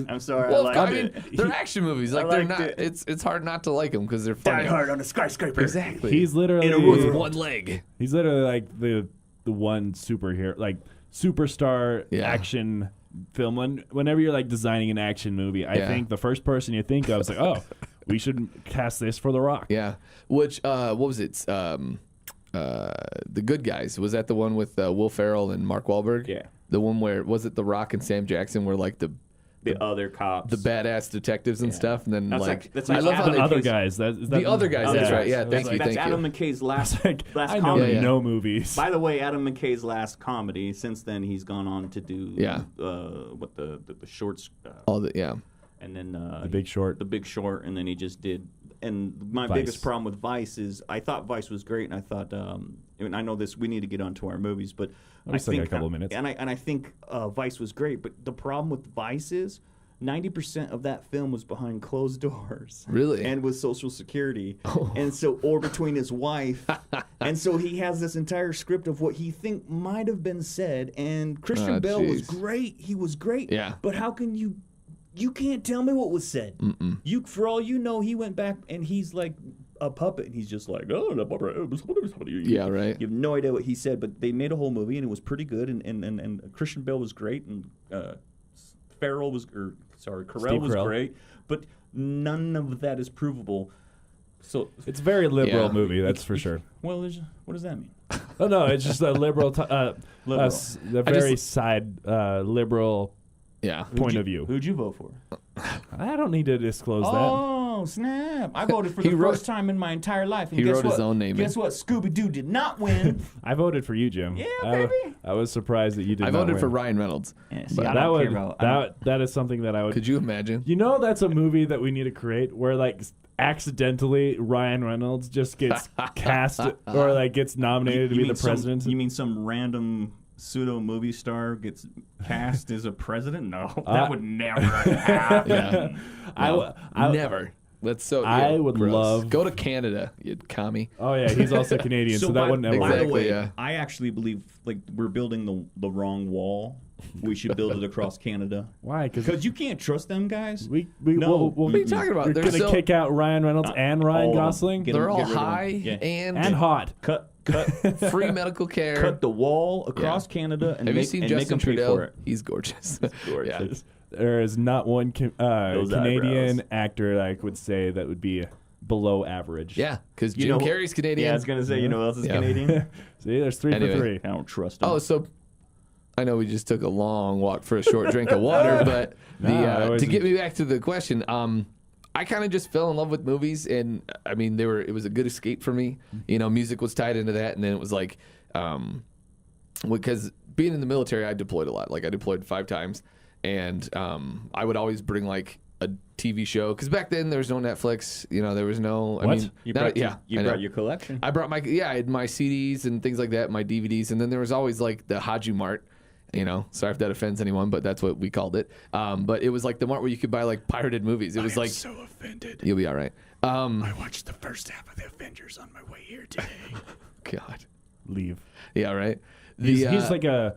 Speaker 6: I'm sorry.
Speaker 7: Well,
Speaker 6: I liked it.
Speaker 7: they're action movies. Like they're not. It's hard not to like them because they're funny.
Speaker 6: Die hard on a skyscraper.
Speaker 7: Exactly.
Speaker 5: He's literally
Speaker 7: with one leg.
Speaker 5: He's literally like the one superhero, like superstar action film. Whenever you're like designing an action movie, I think the first person you think of is like, oh, we should cast this for The Rock.
Speaker 7: Yeah. Which what was it? The Good Guys. Was that the one with Will Ferrell and Mark Wahlberg?
Speaker 6: Yeah.
Speaker 7: The one where was it The Rock and Sam Jackson were like the
Speaker 6: other cops,
Speaker 7: the badass detectives and stuff, and then
Speaker 6: that's
Speaker 7: I love how
Speaker 5: the other guys.
Speaker 7: The other guys. That's right. Yeah. Thank you.
Speaker 6: That's Adam McKay's last
Speaker 5: I know
Speaker 6: comedy.
Speaker 5: no movies.
Speaker 6: By the way, Adam McKay's last comedy. Since then, he's gone on to do what the shorts. And then
Speaker 5: The Big Short.
Speaker 6: The Big Short, and then he just did. And my
Speaker 5: Vice.
Speaker 6: biggest problem with Vice is I thought Vice was great, and I thought, and I know this, we need to get onto our movies, but
Speaker 5: We still got a couple of minutes.
Speaker 6: And I think Vice was great, but the problem with Vice is 90% of that film was behind closed doors.
Speaker 7: Really?
Speaker 6: And with Social Security. And so, or between his wife. And so he has this entire script of what he think might have been said, and Christian Bale was great. He was great.
Speaker 7: Yeah.
Speaker 6: But how can you can't tell me what was said. You, for all you know, he went back and he's like a puppet, and he's just like,
Speaker 7: yeah, right.
Speaker 6: You have no idea what he said, but they made a whole movie, and it was pretty good, and Christian Bale was great, and Carell was great, but none of that is provable. So
Speaker 5: it's a very liberal movie, that's for sure.
Speaker 6: Well, what does that mean?
Speaker 5: Oh no, it's just a liberal, very liberal.
Speaker 7: Yeah.
Speaker 5: Point of view.
Speaker 6: Who'd you vote for?
Speaker 5: I don't need to disclose that.
Speaker 6: Oh, snap. I voted for the first time in my entire life. And
Speaker 7: he wrote his own name.
Speaker 6: Guess what? Scooby-Doo did not win.
Speaker 5: I voted for you, Jim.
Speaker 6: Yeah, baby.
Speaker 5: I was surprised that you did not
Speaker 7: I voted
Speaker 5: win.
Speaker 7: for Ryan Reynolds.
Speaker 6: Yeah, see, I don't care about
Speaker 5: that is something that I would...
Speaker 7: Could you imagine?
Speaker 5: You know that's a movie that we need to create where like accidentally Ryan Reynolds just gets cast or like gets nominated to be the president?
Speaker 6: You mean some random... pseudo movie star gets cast as a president? No, that would never happen.
Speaker 7: Yeah.
Speaker 6: No.
Speaker 7: Never. That's so.
Speaker 5: I would
Speaker 7: gross.
Speaker 5: love-
Speaker 7: Go to Canada, you commie.
Speaker 5: Oh yeah, he's also Canadian, so that
Speaker 6: by,
Speaker 5: wouldn't ever
Speaker 6: by
Speaker 5: work.
Speaker 6: the way,
Speaker 7: yeah.
Speaker 6: I actually believe like we're building the wrong wall. We should build it across Canada.
Speaker 5: Why?
Speaker 6: Because you can't trust them guys.
Speaker 5: We'll,
Speaker 7: What are you talking about?
Speaker 5: We're
Speaker 7: They're
Speaker 5: gonna
Speaker 7: so-
Speaker 5: kick out Ryan Reynolds and Ryan
Speaker 6: all of them.
Speaker 5: Gosling
Speaker 6: Get
Speaker 7: They're
Speaker 6: them-
Speaker 7: all
Speaker 6: get rid of them.
Speaker 7: high
Speaker 6: Yeah.
Speaker 7: and
Speaker 5: hot.
Speaker 6: Cut
Speaker 7: free medical care.
Speaker 6: cut the wall across Canada and
Speaker 7: Have
Speaker 6: make,
Speaker 7: you seen
Speaker 6: and make
Speaker 7: Justin
Speaker 6: them pay
Speaker 7: Trudeau?
Speaker 6: for it.
Speaker 7: He's gorgeous.
Speaker 6: Gorgeous.
Speaker 5: There is not one
Speaker 6: Those
Speaker 5: Canadian
Speaker 6: eyebrows.
Speaker 5: actor that I would say that would be below average.
Speaker 7: Yeah, because
Speaker 6: You
Speaker 7: Jim
Speaker 6: know-
Speaker 7: Carrey's Canadian.
Speaker 6: Yeah, I was gonna say, you know who else is
Speaker 7: Yeah.
Speaker 6: Canadian?
Speaker 5: See, there's three
Speaker 7: Anyway.
Speaker 5: for three.
Speaker 6: I don't trust them.
Speaker 7: Oh, so I know we just took a long walk for a short drink of water, but
Speaker 5: I always
Speaker 7: to get me back to the question, I kind of just fell in love with movies, and I mean, it was a good escape for me. You know, music was tied into that, and then it was like, because being in the military, I deployed a lot. Like I deployed 5 times, and I would always bring like a TV show because back then there was no Netflix. You know, there was no. I
Speaker 5: What?
Speaker 7: mean,
Speaker 6: you
Speaker 7: not-
Speaker 6: brought,
Speaker 7: yeah,
Speaker 6: you
Speaker 7: I know.
Speaker 6: brought your collection.
Speaker 7: I brought I had my CDs and things like that, my DVDs, and then there was always like the Haji Mart. You know, sorry if that offends anyone, but that's what we called it. But it was like the mart where you could buy like pirated movies. It was like
Speaker 2: so offended.
Speaker 7: you'll be all right.
Speaker 2: I watched the first half of the Avengers on my way here today.
Speaker 7: God,
Speaker 5: Leave.
Speaker 7: yeah, right.
Speaker 5: He's like an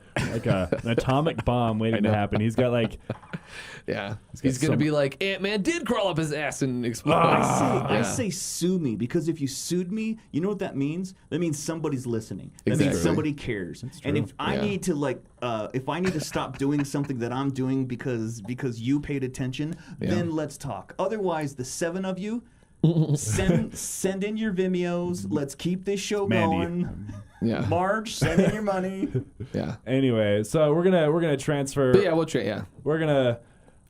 Speaker 5: atomic bomb waiting to happen. He's got like
Speaker 7: yeah. He's gonna
Speaker 5: some-
Speaker 7: be like Ant-Man did crawl up his ass and explode.
Speaker 6: I
Speaker 7: Yeah.
Speaker 6: say sue me because if you sued me, you know what that means? That means somebody's listening. That
Speaker 7: Exactly.
Speaker 6: means somebody cares. And if I
Speaker 7: Yeah.
Speaker 6: need to if I need to stop doing something that I'm doing because you paid attention, then let's talk. Otherwise, the 7 of you send in your Vimeos. Let's keep this show
Speaker 5: Mandy.
Speaker 6: going.
Speaker 7: Yeah.
Speaker 6: Marge, send in your money.
Speaker 7: Yeah.
Speaker 5: anyway. So we're gonna transfer.
Speaker 7: But yeah, we'll try. Yeah.
Speaker 5: We're gonna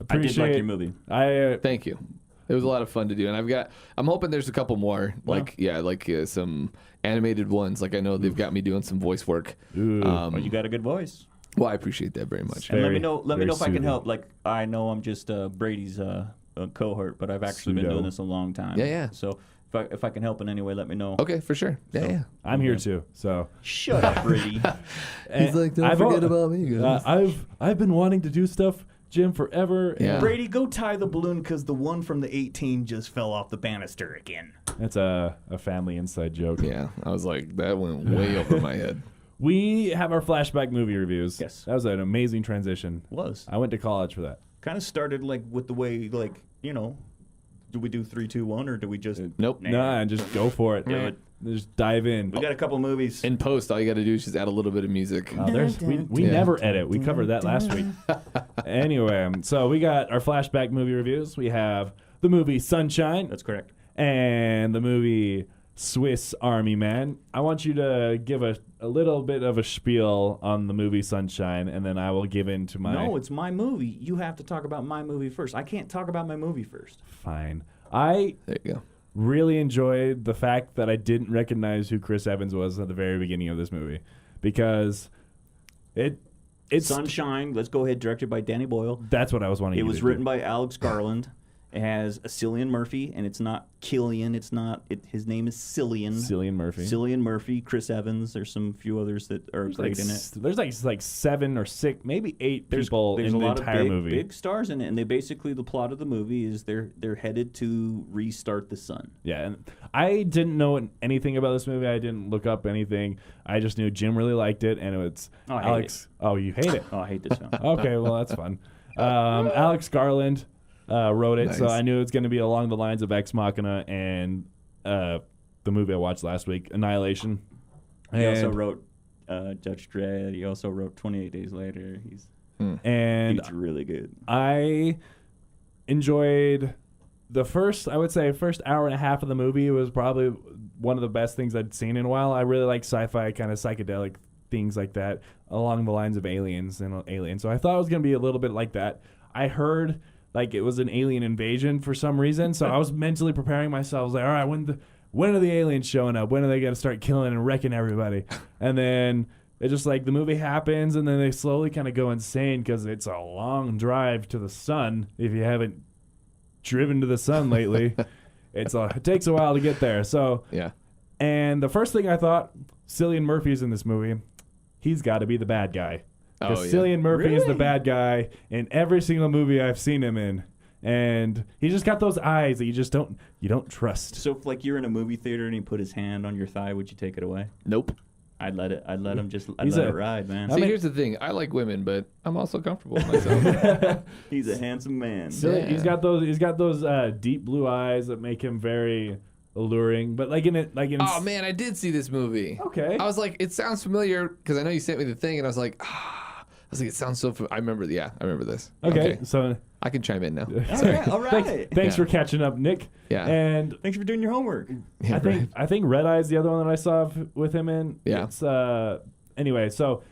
Speaker 6: I did
Speaker 5: appreciate
Speaker 6: like your movie.
Speaker 7: Thank you. It was a lot of fun to do, and I'm hoping there's a couple more, some animated ones. Like I know they've got me doing some voice work.
Speaker 5: Ooh.
Speaker 6: Well, you got a good voice.
Speaker 7: Well, I appreciate that very much.
Speaker 6: And let me
Speaker 5: Very-
Speaker 6: know. Let me
Speaker 5: very
Speaker 6: know if I can
Speaker 5: soothing.
Speaker 6: help. Like I know I'm just Brady's cohort, but I've actually been
Speaker 5: Pseudo.
Speaker 6: doing this a long time.
Speaker 7: Yeah, yeah.
Speaker 6: So if I can help in any way, let me know.
Speaker 7: Okay, for sure. Yeah, yeah.
Speaker 5: I'm here too. So
Speaker 6: Shut up, Brady.
Speaker 5: He's
Speaker 7: like, "Don't forget about me, guys."
Speaker 5: I've been wanting to do stuff, Jim, forever.
Speaker 7: Yeah.
Speaker 6: Brady, go tie the balloon because the one from the 18 just fell off the banister again.
Speaker 5: That's a family inside joke.
Speaker 7: Yeah, I was like, that went way over my head.
Speaker 5: We have our flashback movie reviews.
Speaker 6: Yes.
Speaker 5: That was an amazing transition.
Speaker 6: Was
Speaker 5: I went to college for that.
Speaker 6: kind of started like with the way do we do 3, 2, 1 or do we just
Speaker 7: Nope.
Speaker 5: Nah, just go for it.
Speaker 6: Do it.
Speaker 5: Just dive in.
Speaker 6: We got a couple movies.
Speaker 7: In post, all you got to do is just add a little bit of music.
Speaker 5: We
Speaker 7: Yeah.
Speaker 5: never edit. We covered that last week. Anyway, so we got our flashback movie reviews. We have the movie Sunshine
Speaker 6: That's correct.
Speaker 5: and the movie Swiss Army Man. I want you to give a little bit of a spiel on the movie Sunshine, and then I will give in to my...
Speaker 6: No, it's my movie. You have to talk about my movie first. I can't talk about my movie first.
Speaker 5: Fine. I
Speaker 7: There you go.
Speaker 5: really enjoyed the fact that I didn't recognize who Chris Evans was at the very beginning of this movie, because it's
Speaker 6: Sunshine, let's go ahead, directed by Danny Boyle.
Speaker 5: that's what I was wanting.
Speaker 6: It
Speaker 5: you
Speaker 6: was
Speaker 5: to
Speaker 6: written
Speaker 5: do.
Speaker 6: by Alex Garland. It has a Cillian Murphy, and it's not Killian. It's not. His name is Cillian.
Speaker 5: Cillian Murphy.
Speaker 6: Cillian Murphy, Chris Evans. There's some few others that are great in it.
Speaker 5: There's like 7 or 6, maybe 8 people
Speaker 6: There's
Speaker 5: in
Speaker 6: a
Speaker 5: the
Speaker 6: lot
Speaker 5: entire
Speaker 6: of
Speaker 5: movie.
Speaker 6: big stars in it, and they basically the plot of the movie is they're headed to restart the sun.
Speaker 5: Yeah, and I didn't know anything about this movie. I didn't look up anything. I just knew Jim really liked it, and it's
Speaker 6: Oh, I hate
Speaker 5: Alex. Oh, you hate it?
Speaker 6: Oh, I hate this film.
Speaker 5: Okay, well that's fun. Alex Garland wrote it, so
Speaker 7: Nice.
Speaker 5: I knew it's going to be along the lines of Ex Machina and the movie I watched last week, Annihilation.
Speaker 6: He also
Speaker 5: And-
Speaker 6: wrote Judge Dredd. He also wrote 28 Days Later. He's
Speaker 5: and
Speaker 6: really good.
Speaker 5: I enjoyed the first hour and a half of the movie. It was probably one of the best things I'd seen in a while. I really like sci-fi kind of psychedelic things like that along the lines of Aliens and Alien. So I thought it was going to be a little bit like that. I heard like it was an alien invasion for some reason, so I was mentally preparing myself. I was like, all right, when are the aliens showing up? When are they going to start killing and wrecking everybody? And then it just like the movie happens, and then they slowly kind of go insane because it's a long drive to the sun. If you haven't driven to the sun lately, it takes a while to get there. So
Speaker 7: Yeah.
Speaker 5: and the first thing I thought, Cillian Murphy's in this movie. He's got to be the bad guy. Because
Speaker 7: Oh, yeah.
Speaker 5: Cillian Murphy is the
Speaker 6: Really?
Speaker 5: bad guy in every single movie I've seen him in. and he just got those eyes that you don't trust.
Speaker 6: So if like you're in a movie theater and he put his hand on your thigh, would you take it away?
Speaker 7: Nope.
Speaker 6: I'd let him just let
Speaker 5: He's
Speaker 6: it
Speaker 5: a-
Speaker 6: ride, man.
Speaker 7: See, here's the thing. I like women, but I'm also comfortable with myself.
Speaker 6: He's a handsome man.
Speaker 5: So
Speaker 7: Yeah.
Speaker 5: he's got those deep blue eyes that make him very alluring. But
Speaker 7: Oh man, I did see this movie.
Speaker 5: Okay.
Speaker 7: I was like, it sounds familiar because I know you sent me the thing, and I was like, it sounds so. I remember. Yeah, I remember this.
Speaker 5: Okay, so
Speaker 7: I can chime in now.
Speaker 6: All right.
Speaker 5: thanks
Speaker 7: Yeah.
Speaker 5: for catching up, Nick.
Speaker 7: Yeah.
Speaker 5: And
Speaker 6: Thanks for doing your homework.
Speaker 7: Yeah,
Speaker 5: I think Red Eye's the other one that I saw with him in.
Speaker 7: Yeah.
Speaker 5: It's anyway, so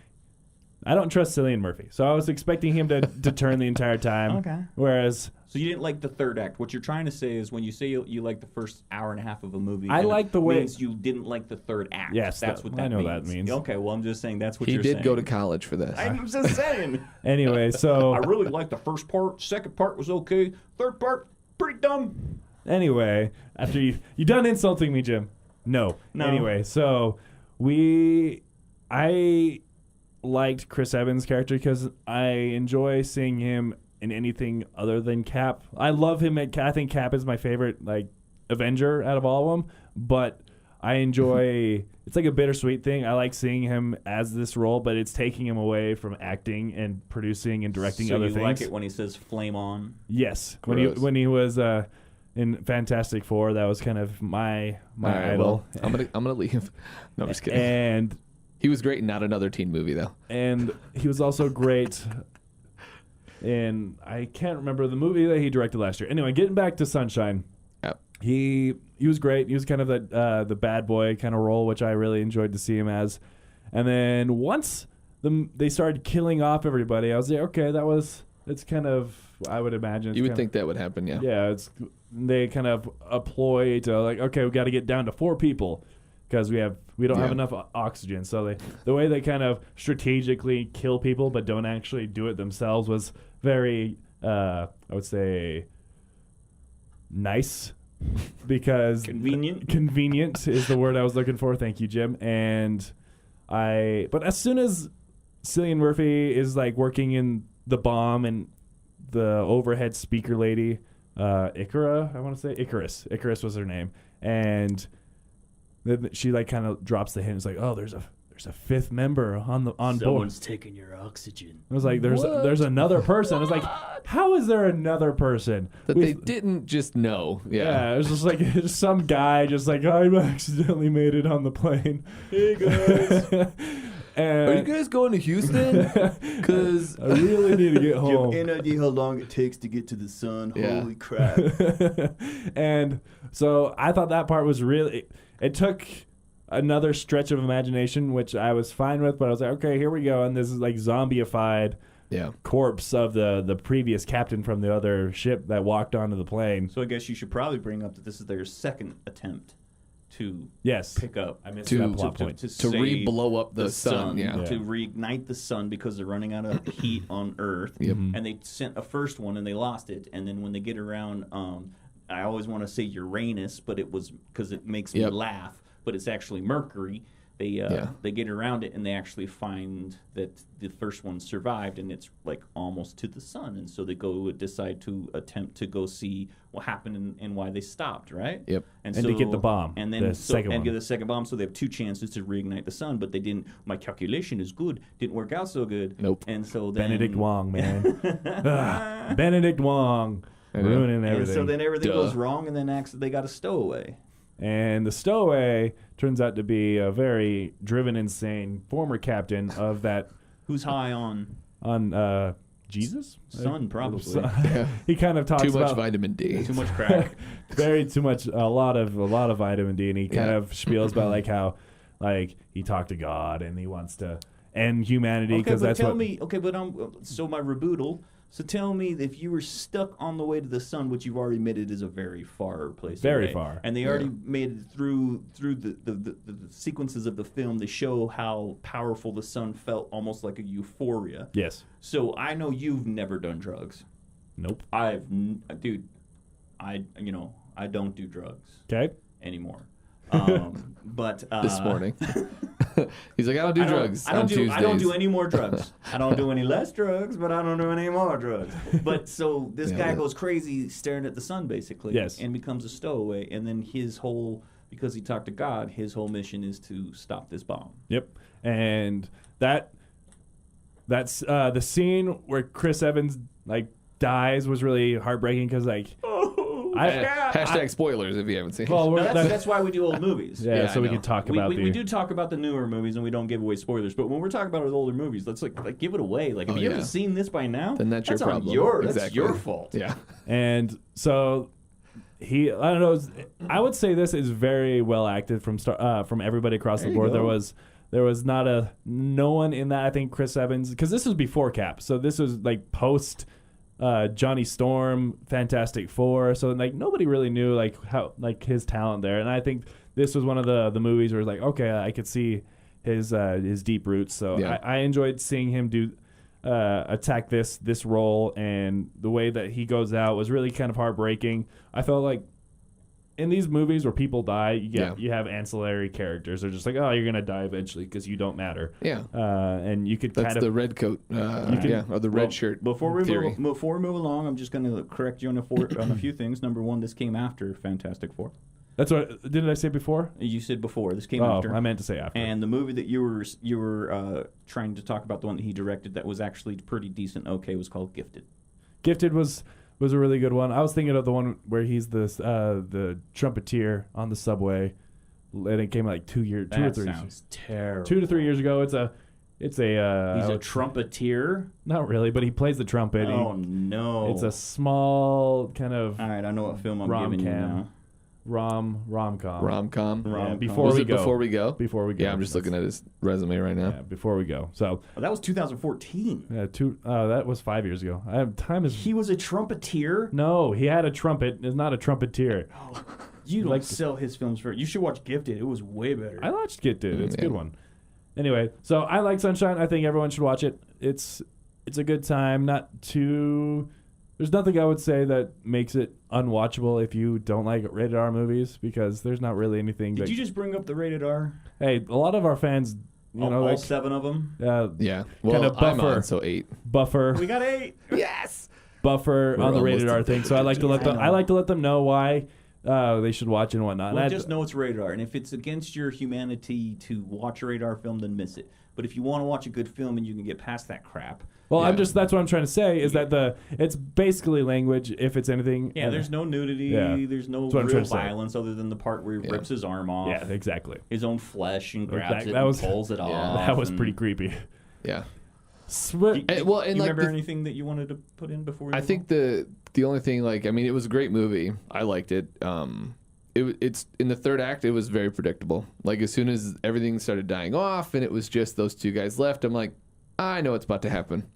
Speaker 5: I don't trust Cillian Murphy. So I was expecting him to turn the entire time.
Speaker 6: Okay.
Speaker 5: Whereas
Speaker 6: So you didn't like the third act. What you're trying to say is when you say you like the first hour and a half of a movie,
Speaker 5: I
Speaker 6: then
Speaker 5: like
Speaker 6: it
Speaker 5: the way-
Speaker 6: means you didn't like the third act.
Speaker 5: Yes,
Speaker 6: that's what that
Speaker 5: I know
Speaker 6: means.
Speaker 5: that means.
Speaker 6: Okay, well I'm just saying that's what
Speaker 7: He
Speaker 6: you're
Speaker 7: did
Speaker 6: saying.
Speaker 7: go to college for this.
Speaker 6: I'm just saying.
Speaker 5: anyway, so
Speaker 6: I really liked the first part. Second part was okay. Third part, pretty dumb.
Speaker 5: anyway, after you done insulting me, Jim. No.
Speaker 6: No.
Speaker 5: Anyway, so I liked Chris Evans' character because I enjoy seeing him in anything other than Cap. I love him at I think Cap is my favorite like Avenger out of all of them, but I enjoy it's like a bittersweet thing. I like seeing him as this role, but it's taking him away from acting and producing and directing
Speaker 6: So
Speaker 5: other
Speaker 6: you
Speaker 5: things.
Speaker 6: like it when he says "flame on"?
Speaker 5: Yes,
Speaker 7: Gross.
Speaker 5: when he was in Fantastic Four, that was kind of my
Speaker 7: All right,
Speaker 5: idol.
Speaker 7: well, I'm gonna leave. No, I'm just kidding.
Speaker 5: And
Speaker 7: He was great in not another teen movie though.
Speaker 5: he was also great in I can't remember the movie that he directed last year. Anyway, getting back to Sunshine,
Speaker 7: Yep.
Speaker 5: he was great. He was kind of the bad boy kind of role, which I really enjoyed to see him as. And then once they started killing off everybody, I was like, okay, it's kind of I would imagine it's
Speaker 7: You would
Speaker 5: kind
Speaker 7: think that would happen, yeah.
Speaker 5: yeah, they kind of a ploy to like, okay, we got to get down to 4 people because we don't have
Speaker 7: Yeah.
Speaker 5: enough oxygen. So the way they kind of strategically kill people but don't actually do it themselves was very, I would say, nice because
Speaker 6: Convenient.
Speaker 5: Convenient is the word I was looking for. Thank you, Jim. But as soon as Cillian Murphy is like working in the bomb and the overhead speaker lady, Icarus was her name, and then she like kind of drops the hint. It's like, oh, there's a 5th member on board.
Speaker 1: Someone's taking your oxygen.
Speaker 5: I was like, there's another person. I was like, how is there another person?
Speaker 7: That they didn't just know.
Speaker 5: Yeah, it was just like just some guy just like, I accidentally made it on the plane. Hey guys. And
Speaker 7: Are you guys going to Houston? Because
Speaker 5: I really need to get home.
Speaker 1: Any idea how long it takes to get to the sun?
Speaker 7: Yeah.
Speaker 1: Holy crap.
Speaker 5: And so I thought that part was really. It took another stretch of imagination, which I was fine with, but I was like, okay, here we go, and this is like zombie-ified corpse of the previous captain from the other ship that walked onto the plane.
Speaker 6: So I guess you should probably bring up that this is their second attempt to
Speaker 5: Yes,
Speaker 6: pick up.
Speaker 5: I missed
Speaker 7: To-
Speaker 5: that plot
Speaker 6: to
Speaker 5: point.
Speaker 6: save
Speaker 7: re-blow up the sun. Yeah.
Speaker 6: to reignite the sun because they're running out of heat on Earth.
Speaker 7: Yep.
Speaker 6: And they sent a first one and they lost it. And then when they get around, I always want to say Uranus, but it was because it makes me
Speaker 7: Yep.
Speaker 6: laugh. But it's actually Mercury. They get around it and they actually find that the first one survived and it's like almost to the sun. And so they decide to attempt to go see what happened and why they stopped, right?
Speaker 7: Yep.
Speaker 5: And to get the bomb,
Speaker 6: And then
Speaker 5: the second one.
Speaker 6: get the second bomb. So they have 2 chances to reignite the sun, but they didn't. My calculation is good. Didn't work out so good.
Speaker 7: Nope.
Speaker 6: And so then
Speaker 5: Benedict Wong, man. Benedict Wong. Ruining everything.
Speaker 6: And so then everything
Speaker 7: Duh.
Speaker 6: goes wrong, and then they got a stowaway.
Speaker 5: And the stowaway turns out to be a very driven, insane former captain of that
Speaker 6: Who's high on
Speaker 5: Jesus?
Speaker 6: sun? Probably
Speaker 5: He kind of talks
Speaker 7: Too much
Speaker 5: about
Speaker 7: vitamin D.
Speaker 6: too much crack.
Speaker 5: too much, a lot of vitamin D, and he kind
Speaker 7: Yeah.
Speaker 5: of spiels about like how like he talked to God and he wants to end humanity
Speaker 6: Okay,
Speaker 5: because
Speaker 6: but
Speaker 5: that's
Speaker 6: tell
Speaker 5: what.
Speaker 6: me. Okay, but so my rebuttal. So tell me, if you were stuck on the way to the sun, which you've already admitted is a very far place
Speaker 5: Very
Speaker 6: away,
Speaker 5: far.
Speaker 6: and they already made it through the sequences of the film, they show how powerful the sun felt, almost like a euphoria.
Speaker 5: Yes.
Speaker 6: So I know you've never done drugs.
Speaker 5: Nope.
Speaker 6: Dude, I don't do drugs
Speaker 5: Okay.
Speaker 6: anymore. But
Speaker 7: this morning. He's like, I don't do drugs on Tuesdays.
Speaker 6: I don't do any more drugs. I don't do any less drugs, but I don't do any more drugs. But so this guy goes crazy staring at the sun, basically.
Speaker 5: Yes.
Speaker 6: And becomes a stowaway. And then his whole, because he talked to God, his whole mission is to stop this bomb.
Speaker 5: Yep. And that's the scene where Chris Evans dies was really heartbreaking because
Speaker 7: hashtag spoilers if you haven't seen.
Speaker 5: well,
Speaker 6: No, that's why we do old movies.
Speaker 5: yeah, so
Speaker 7: I
Speaker 5: we
Speaker 7: know.
Speaker 5: can talk
Speaker 6: We,
Speaker 5: about
Speaker 6: we do talk about the newer movies and we don't give away spoilers. But when we're talking about the older movies, let's like give it away. Like, if you haven't seen this by now,
Speaker 7: Then that's your
Speaker 6: on
Speaker 7: problem.
Speaker 6: That's
Speaker 7: Exactly.
Speaker 6: your fault.
Speaker 7: Yeah.
Speaker 5: And so I don't know. I would say this is very well acted from everybody across the board. There was no one in that. I think Chris Evans, because this was before Cap, so this was post Johnny Storm, Fantastic Four. So nobody really knew how his talent there. And I think this was one of the movies where it's okay, I could see his deep roots. So
Speaker 7: Yeah.
Speaker 5: I enjoyed seeing him do attack this role, and the way that he goes out was really kind of heartbreaking. I felt like in these movies where people die, you have ancillary characters. They're just oh, you're gonna die eventually because you don't matter.
Speaker 7: Yeah.
Speaker 5: And you could
Speaker 7: That's
Speaker 5: kind
Speaker 7: the
Speaker 5: of
Speaker 7: red coat, or the red shirt.
Speaker 6: Before we
Speaker 7: theory.
Speaker 6: move along, I'm just going to correct you on a few things. Number one, this came after Fantastic Four.
Speaker 5: That's what didn't I say before?
Speaker 6: You said before. This came
Speaker 5: Oh,
Speaker 6: after.
Speaker 5: I meant to say after.
Speaker 6: And the movie that you were trying to talk about, the one that he directed, that was actually pretty decent. Okay, was called Gifted.
Speaker 5: Gifted was a really good one. I was thinking of the one where he's the trumpeter on the subway, and it came 2 or 3
Speaker 6: That sounds terrible.
Speaker 5: 2 to 3 years ago. It's
Speaker 6: He's a trumpeter.
Speaker 5: not really, but he plays the trumpet.
Speaker 6: Oh no!
Speaker 5: It's a small kind of
Speaker 6: All right, I know what film I'm giving you now.
Speaker 5: rom-com.
Speaker 7: Rom-com.
Speaker 5: Yeah,
Speaker 7: Was it Before We Go?
Speaker 5: Before we go.
Speaker 7: Yeah, I'm just looking at his resume right now.
Speaker 5: Yeah, before we go. So
Speaker 6: Oh, that was 2014.
Speaker 5: that was 5 years ago. Time is.
Speaker 6: He was a trumpeter.
Speaker 5: No, he had a trumpet. It's not a trumpeter.
Speaker 6: You don't sell his films for. You should watch Gifted. It was way better.
Speaker 5: I watched Gifted. It's a good one. Anyway, so I like Sunshine. I think everyone should watch it. It's a good time. Not too. There's nothing I would say that makes it unwatchable if you don't like rated R movies, because there's not really anything.
Speaker 6: Did you just bring up the rated R?
Speaker 5: Hey, a lot of our fans,
Speaker 6: all 7 of them.
Speaker 7: Yeah. Well,
Speaker 5: kind of
Speaker 7: I'm
Speaker 5: buffer.
Speaker 7: on, so 8.
Speaker 5: Buffer.
Speaker 6: We got 8.
Speaker 7: Yes.
Speaker 5: Buffer
Speaker 7: We're
Speaker 5: on the rated
Speaker 7: almost
Speaker 5: R thing. So I like to let them. I like to let them know why they should watch and whatnot.
Speaker 6: Well,
Speaker 5: And
Speaker 6: just know it's rated R, and if it's against your humanity to watch a rated R film, then miss it. But if you want to watch a good film and you can get past that crap.
Speaker 5: Well, that's what I'm trying to say is that it's basically language, if it's anything.
Speaker 6: Yeah, there's no nudity.
Speaker 5: Yeah.
Speaker 6: There's no
Speaker 5: That's what I'm
Speaker 6: real
Speaker 5: trying to say.
Speaker 6: violence other than the part where he rips his arm off.
Speaker 5: Yeah, exactly.
Speaker 6: His own flesh and grabs
Speaker 5: Exactly.
Speaker 6: it and pulls it off.
Speaker 5: That was
Speaker 6: and-
Speaker 5: pretty creepy.
Speaker 7: Yeah.
Speaker 6: Do
Speaker 7: and
Speaker 6: you
Speaker 7: like
Speaker 6: remember anything that you wanted to put in before?
Speaker 7: I think the only thing, it was a great movie. I liked it. It's in the third act. It was very predictable. As soon as everything started dying off, and it was just those 2 guys left, I'm like, I know what's about to happen.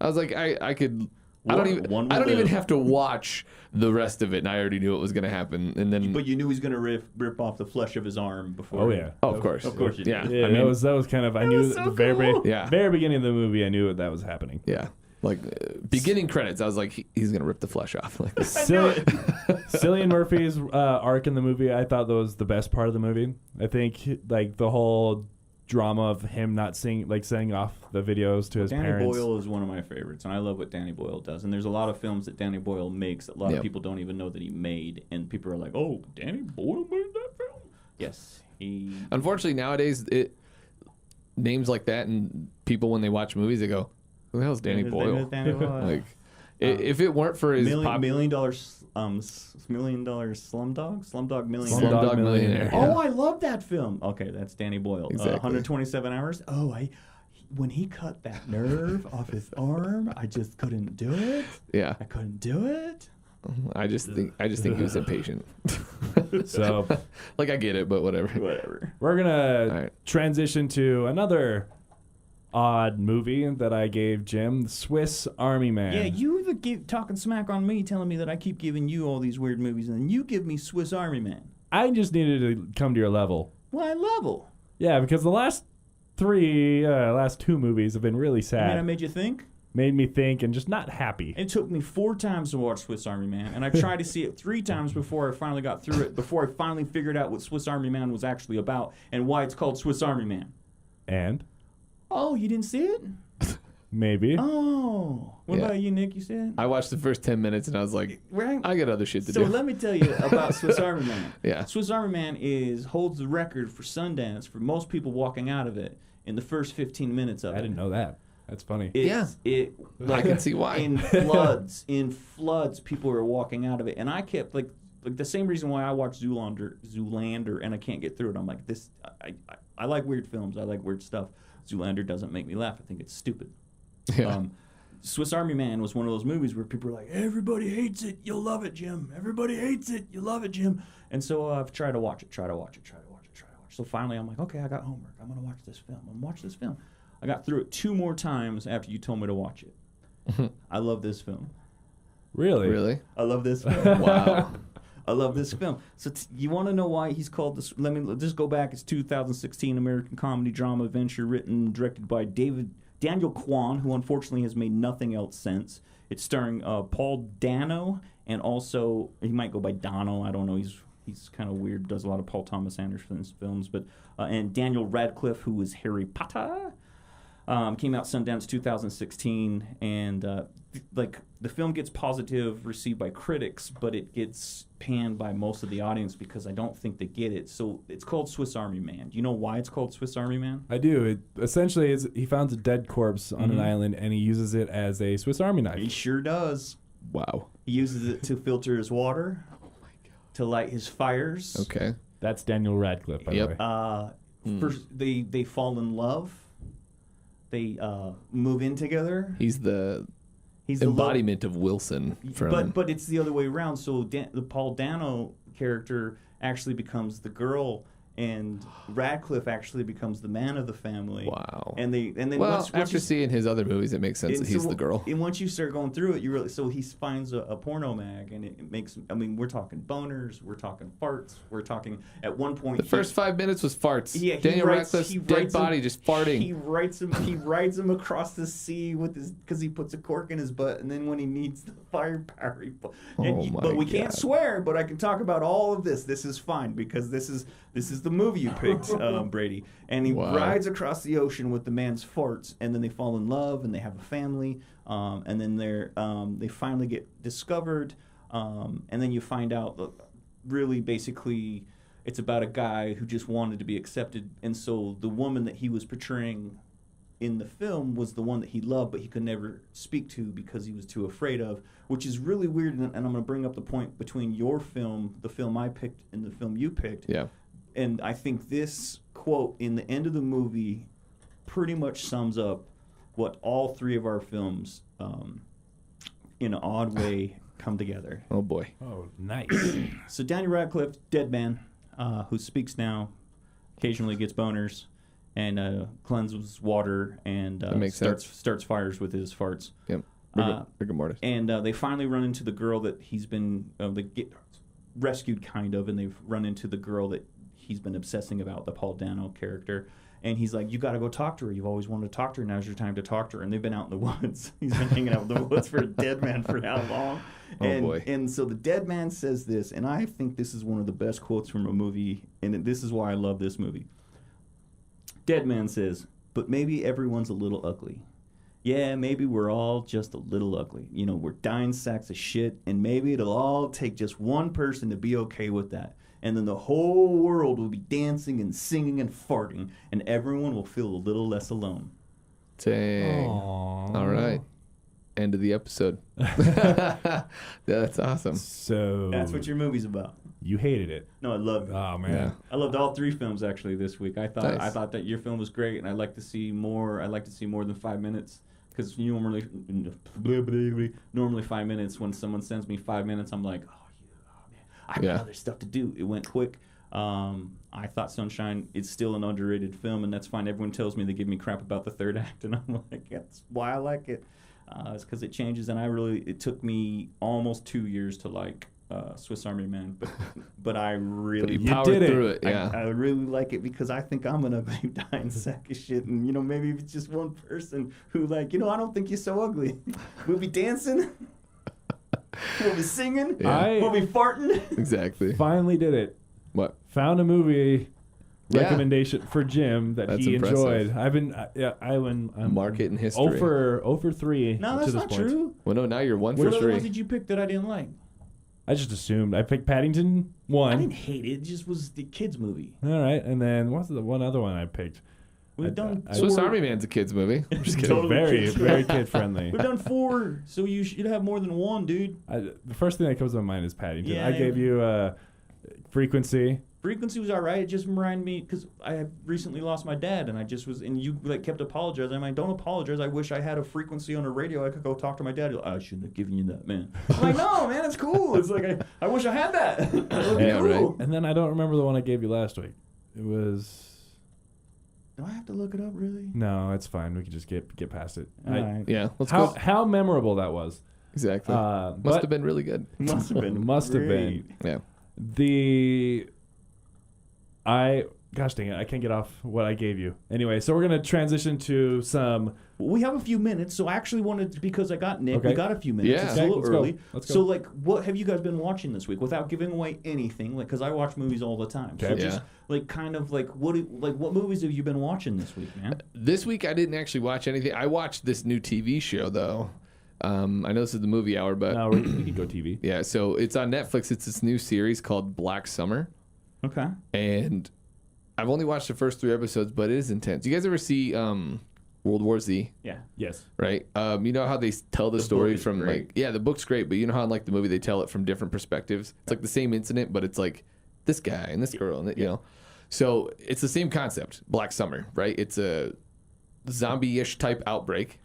Speaker 7: I was like, I could. I don't even have to watch the rest of it, and I already knew it was going to happen. And then,
Speaker 6: But you knew he was going to rip off the flesh of his arm before.
Speaker 5: Oh yeah.
Speaker 7: of course,
Speaker 6: Of course you did.
Speaker 7: yeah.
Speaker 5: Yeah,
Speaker 7: I mean,
Speaker 5: that was kind of. I knew
Speaker 7: was
Speaker 5: at
Speaker 7: so
Speaker 5: the very
Speaker 7: cool.
Speaker 5: very beginning of the movie. I knew that was happening.
Speaker 7: yeah. Beginning credits, I was like, he's going to rip the flesh off.
Speaker 5: Cillian Murphy's arc in the movie, I thought that was the best part of the movie. I think the whole drama of him not sending off the videos to his
Speaker 6: Danny
Speaker 5: parents.
Speaker 6: Boyle is one of my favorites, and I love what Danny Boyle does. And there's a lot of films that Danny Boyle makes that a lot of people don't even know that he made, and people are like, "Oh, Danny Boyle made that film." Yes, he.
Speaker 7: Unfortunately, nowadays, names like that, and people when they watch movies, they go, "Who the hell's Danny
Speaker 6: His name
Speaker 7: Boyle?"
Speaker 6: is Danny Boyle.
Speaker 7: If it weren't for his
Speaker 6: $1 million Slumdog Millionaire.
Speaker 7: Slumdog Millionaire.
Speaker 6: Oh, I love that film. Okay, that's Danny Boyle.
Speaker 7: Exactly.
Speaker 6: 127 Hours. Oh, when he cut that nerve off his arm, I just couldn't do it.
Speaker 7: Yeah,
Speaker 6: I couldn't do it.
Speaker 7: I just think he was impatient.
Speaker 5: So,
Speaker 7: I get it, but whatever.
Speaker 6: Whatever.
Speaker 5: we're gonna
Speaker 7: All right.
Speaker 5: transition to another odd movie that I gave Jim, Swiss Army Man.
Speaker 6: Yeah, you talking smack on me, telling me that I keep giving you all these weird movies, and then you give me Swiss Army Man.
Speaker 5: I just needed to come to your level.
Speaker 6: Why level?
Speaker 5: Yeah, because the last 2 movies have been really sad.
Speaker 6: I mean, I made you think.
Speaker 5: made me think and just not happy.
Speaker 6: It took me 4 times to watch Swiss Army Man, and I tried to see it 3 times before I finally got through it, before I finally figured out what Swiss Army Man was actually about and why it's called Swiss Army Man.
Speaker 5: And?
Speaker 6: Oh, you didn't see it?
Speaker 5: Maybe.
Speaker 6: Oh. What
Speaker 7: Yeah.
Speaker 6: about you, Nick? You see it?
Speaker 7: I watched the first 10 minutes and I was like,
Speaker 6: Right?
Speaker 7: I got other shit to
Speaker 6: So
Speaker 7: do.
Speaker 6: let me tell you about Swiss Army Man.
Speaker 7: Yeah.
Speaker 6: Swiss Army Man holds the record for Sundance for most people walking out of it in the first 15 minutes of it.
Speaker 5: I didn't know that. That's funny.
Speaker 7: I can see why.
Speaker 6: In floods, people are walking out of it, and I kept like the same reason why I watched Zoolander, and I can't get through it. I'm like, this. I like weird films. I like weird stuff. Zoolander doesn't make me laugh. I think it's stupid.
Speaker 7: Yeah.
Speaker 6: Swiss Army Man was one of those movies where people are like, everybody hates it, you'll love it, Jim. Everybody hates it, you love it, Jim. And so I've tried to watch it. So finally, I'm like, okay, I got homework. I'm gonna watch this film. I got through it 2 more times after you told me to watch it. I love this film.
Speaker 5: Really?
Speaker 7: Really?
Speaker 6: I love this film.
Speaker 7: Wow.
Speaker 6: I love this film. So you want to know why he's called this? Let me just go back. It's 2016 American comedy drama adventure written directed by Daniel Kwan, who unfortunately has made nothing else since. It's starring Paul Dano, and also he might go by Dono. I don't know. He's kind of weird. Does a lot of Paul Thomas Anderson films, but and Daniel Radcliffe, who is Harry Potter. Came out Sundance 2016, and the film gets positive received by critics, but it gets panned by most of the audience because I don't think they get it. So it's called Swiss Army Man. Do you know why it's called Swiss Army Man?
Speaker 5: I do. It essentially is he finds a dead corpse on an island and he uses it as a Swiss Army knife.
Speaker 6: He sure does.
Speaker 7: Wow.
Speaker 6: He uses it to filter his water, to light his fires.
Speaker 7: Okay.
Speaker 5: That's Daniel Radcliffe, by
Speaker 7: Yep.
Speaker 5: the way.
Speaker 6: First, they fall in love. They move in together.
Speaker 7: He's the
Speaker 6: He's the love-
Speaker 7: embodiment of Wilson from
Speaker 6: But it's the other way around. So the Paul Dano character actually becomes the girl, and Radcliffe actually becomes the man of the family.
Speaker 7: Wow.
Speaker 6: And then
Speaker 7: well,
Speaker 6: once
Speaker 7: after
Speaker 6: you,
Speaker 7: seeing his other movies, it makes sense that he's the girl.
Speaker 6: And once you start going through it, you really he finds a porno mag, and it makes. I mean, we're talking boners, we're talking farts, we're talking. At one point,
Speaker 7: The first 5 minutes was farts.
Speaker 6: Yeah,
Speaker 7: Daniel Radcliffe's dead body just farting.
Speaker 6: He rides him across the sea because he puts a cork in his butt, and then when he needs the firepower, but we can't swear. But I can talk about all of this. This is fine because this is the movie you picked, Brady. And he rides across the ocean with the man's farts, and then they fall in love, and they have a family, and then they finally get discovered, and then you find out, really, basically, it's about a guy who just wanted to be accepted, and so the woman that he was portraying in the film was the one that he loved, but he could never speak to because he was too afraid of, which is really weird, and I'm going to bring up the point between your film, the film I picked, and the film you picked.
Speaker 7: Yeah.
Speaker 6: And I think this quote in the end of the movie pretty much sums up what all 3 of our films, in an odd way, come together.
Speaker 7: Oh, boy.
Speaker 5: Oh, nice.
Speaker 6: So Daniel Radcliffe, dead man, who speaks now, occasionally gets boners, and cleanses water, and starts fires with his farts.
Speaker 7: Yep. Rigor mortis.
Speaker 6: And they finally run into the girl that he's been they get rescued, kind of, and they've run into the girl that he's been obsessing about, the Paul Dano character. And he's like, you got to go talk to her. You've always wanted to talk to her. Now's your time to talk to her. And they've been out in the woods. He's been hanging out in the woods for a dead man for how long?
Speaker 7: Oh, boy.
Speaker 6: And so the dead man says this, and I think this is one of the best quotes from a movie, and this is why I love this movie. Dead man says, but maybe everyone's a little ugly. Yeah, maybe we're all just a little ugly. You know, we're dying sacks of shit, and maybe it'll all take just one person to be okay with that. And then the whole world will be dancing and singing and farting, and everyone will feel a little less alone.
Speaker 7: Dang.
Speaker 5: Aww.
Speaker 7: All right. End of the episode. That's awesome.
Speaker 5: So
Speaker 6: That's what your movie's about.
Speaker 5: you hated it.
Speaker 6: No, I loved it.
Speaker 5: Oh man.
Speaker 7: Yeah.
Speaker 6: I loved all 3 films actually this week. I
Speaker 7: Nice.
Speaker 6: thought that your film was great, and I'd like to see more. I'd like to see more than 5 minutes, because normally 5 minutes. When someone sends me 5 minutes, I'm like, oh man, I have other stuff to do. It went quick. I thought Sunshine is still an underrated film, and that's fine. Everyone tells me they give me crap about the 3rd act, and I'm like, that's why I like it. It's because it changes, and it took me almost 2 years to like Swiss Army Man, but I really
Speaker 7: But you powered
Speaker 5: did it.
Speaker 7: through it. Yeah.
Speaker 6: I really like it because I think I'm gonna be dying sack of shit, and maybe if it's just one person who I don't think you're so ugly. We'll be dancing, we'll be singing,
Speaker 5: Yeah.
Speaker 6: we'll be farting.
Speaker 7: Exactly.
Speaker 5: Finally did it.
Speaker 7: What?
Speaker 5: Found a movie
Speaker 7: Yeah.
Speaker 5: recommendation for Jim that
Speaker 7: That's
Speaker 5: he
Speaker 7: impressive.
Speaker 5: enjoyed. I'm
Speaker 7: Market in history.
Speaker 5: over 3
Speaker 6: No,
Speaker 5: to
Speaker 6: that's
Speaker 5: this
Speaker 6: not
Speaker 5: point.
Speaker 6: true.
Speaker 7: Well, no, now you're 1
Speaker 6: What
Speaker 7: for
Speaker 6: other
Speaker 7: 3.
Speaker 6: ones did you pick that I didn't like?
Speaker 5: I just assumed. I picked Paddington
Speaker 6: I
Speaker 5: 1.
Speaker 6: didn't hate it. It just was the kids movie.
Speaker 5: All right, and then what's the one other one I picked?
Speaker 6: We've done
Speaker 7: Swiss
Speaker 6: four.
Speaker 7: Army Man's a kids movie. I'm just kidding.
Speaker 6: Totally
Speaker 5: Very,
Speaker 6: kids.
Speaker 5: very kid friendly.
Speaker 6: We've done 4, so you should have more than 1, dude.
Speaker 5: The first thing that comes to my mind is Paddington.
Speaker 6: Yeah,
Speaker 5: I gave you Frequency.
Speaker 6: Frequency was all right. It just reminded me because I had recently lost my dad, and I just was, and you kept apologizing. I'm like, don't apologize. I wish I had a frequency on the radio. I could go talk to my dad. I shouldn't have given you that, man. I'm like, no, man, it's cool. It's like I wish I had that. It would be
Speaker 7: Yeah,
Speaker 6: cool.
Speaker 7: right.
Speaker 5: And then I don't remember the one I gave you last week. It was
Speaker 6: Do I have to look it up, really?
Speaker 5: no, it's fine. We can just get past it.
Speaker 6: All right.
Speaker 7: Yeah, let's go.
Speaker 5: How memorable that was.
Speaker 7: Exactly.
Speaker 5: but-
Speaker 7: Must have been really good.
Speaker 6: Must have been.
Speaker 5: Must have
Speaker 6: great.
Speaker 5: been.
Speaker 7: Yeah.
Speaker 5: Gosh dang it, I can't get off what I gave you. Anyway, so we're gonna transition to some.
Speaker 6: Well, we have a few minutes, so I actually wanted, because I got Nick,
Speaker 5: Okay.
Speaker 6: we got a few minutes.
Speaker 7: Yeah.
Speaker 6: It's a little
Speaker 5: let's go.
Speaker 6: early.
Speaker 5: Let's go.
Speaker 6: So, what have you guys been watching this week without giving away anything? Because I watch movies all the time. So
Speaker 5: Okay.
Speaker 6: just, what movies have you been watching this week, man?
Speaker 7: This week I didn't actually watch anything. I watched this new TV show though. I know this is the movie hour, but
Speaker 5: No, we can go TV.
Speaker 7: yeah. So it's on Netflix. It's this new series called Black Summer,
Speaker 6: Okay.
Speaker 7: and I've only watched the first 3 episodes, but it is intense. You guys ever see World War Z?
Speaker 6: Yeah.
Speaker 5: Yes.
Speaker 7: Right. You know how they tell the story
Speaker 6: book is
Speaker 7: from
Speaker 6: great.
Speaker 7: the book's great, but you know how in the movie they tell it from different perspectives. It's like the same incident, but it's like this guy and this girl, and you know. So it's the same concept, Black Summer, right? It's a zombie-ish type outbreak,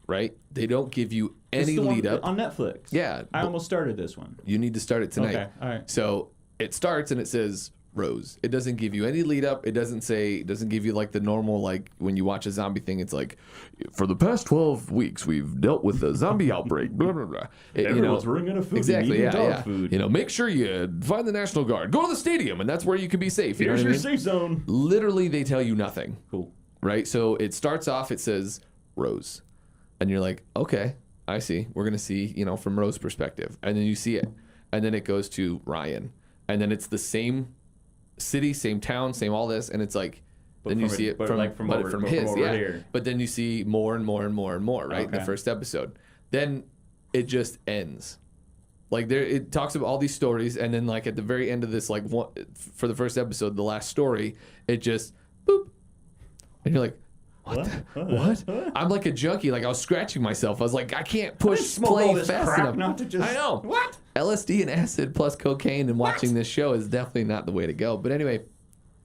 Speaker 7: right? They don't give you
Speaker 6: It's
Speaker 7: any
Speaker 6: the one
Speaker 7: lead up.
Speaker 6: on Netflix.
Speaker 7: Yeah,
Speaker 6: I
Speaker 7: but
Speaker 6: almost started this one.
Speaker 7: you need to start it tonight.
Speaker 6: Okay. All right.
Speaker 7: So it starts and it says Rose. It doesn't give you any lead up. It doesn't give you the normal, when you watch a zombie thing, it's like, for the past 12 weeks, we've dealt with a zombie outbreak, blah, blah, blah.
Speaker 6: Everyone's running out of food.
Speaker 7: Exactly,
Speaker 6: Eating
Speaker 7: yeah,
Speaker 6: dog
Speaker 7: yeah.
Speaker 6: food.
Speaker 7: Make sure you find the National Guard. Go to the stadium, and that's where you can be safe. You
Speaker 6: Here's
Speaker 7: know
Speaker 6: your
Speaker 7: what I mean?
Speaker 6: safe zone.
Speaker 7: Literally, they tell you nothing,
Speaker 6: Cool.
Speaker 7: right? So it starts off, it says Rose. And you're like, okay, I see. We're going to see, from Rose's perspective. And then you see it. And then it goes to Ryan. And then it's the same city, same town, same all this, and it's like, then you see it from his,
Speaker 6: over
Speaker 7: yeah.
Speaker 6: here.
Speaker 7: But then you see more and more and more and more, right? In the
Speaker 6: Okay.
Speaker 7: first episode, then it just ends. It talks about all these stories, and then at the very end of this, for the first episode, the last story, it just boop, and you're like, what? What? I'm like a junkie. I was scratching myself. I was like, I can't push
Speaker 6: smoke all
Speaker 7: play
Speaker 6: this
Speaker 7: fast
Speaker 6: crap
Speaker 7: enough.
Speaker 6: not to just-
Speaker 7: I know.
Speaker 6: What?
Speaker 7: LSD and acid plus cocaine and watching this show is definitely not the way to go. But anyway,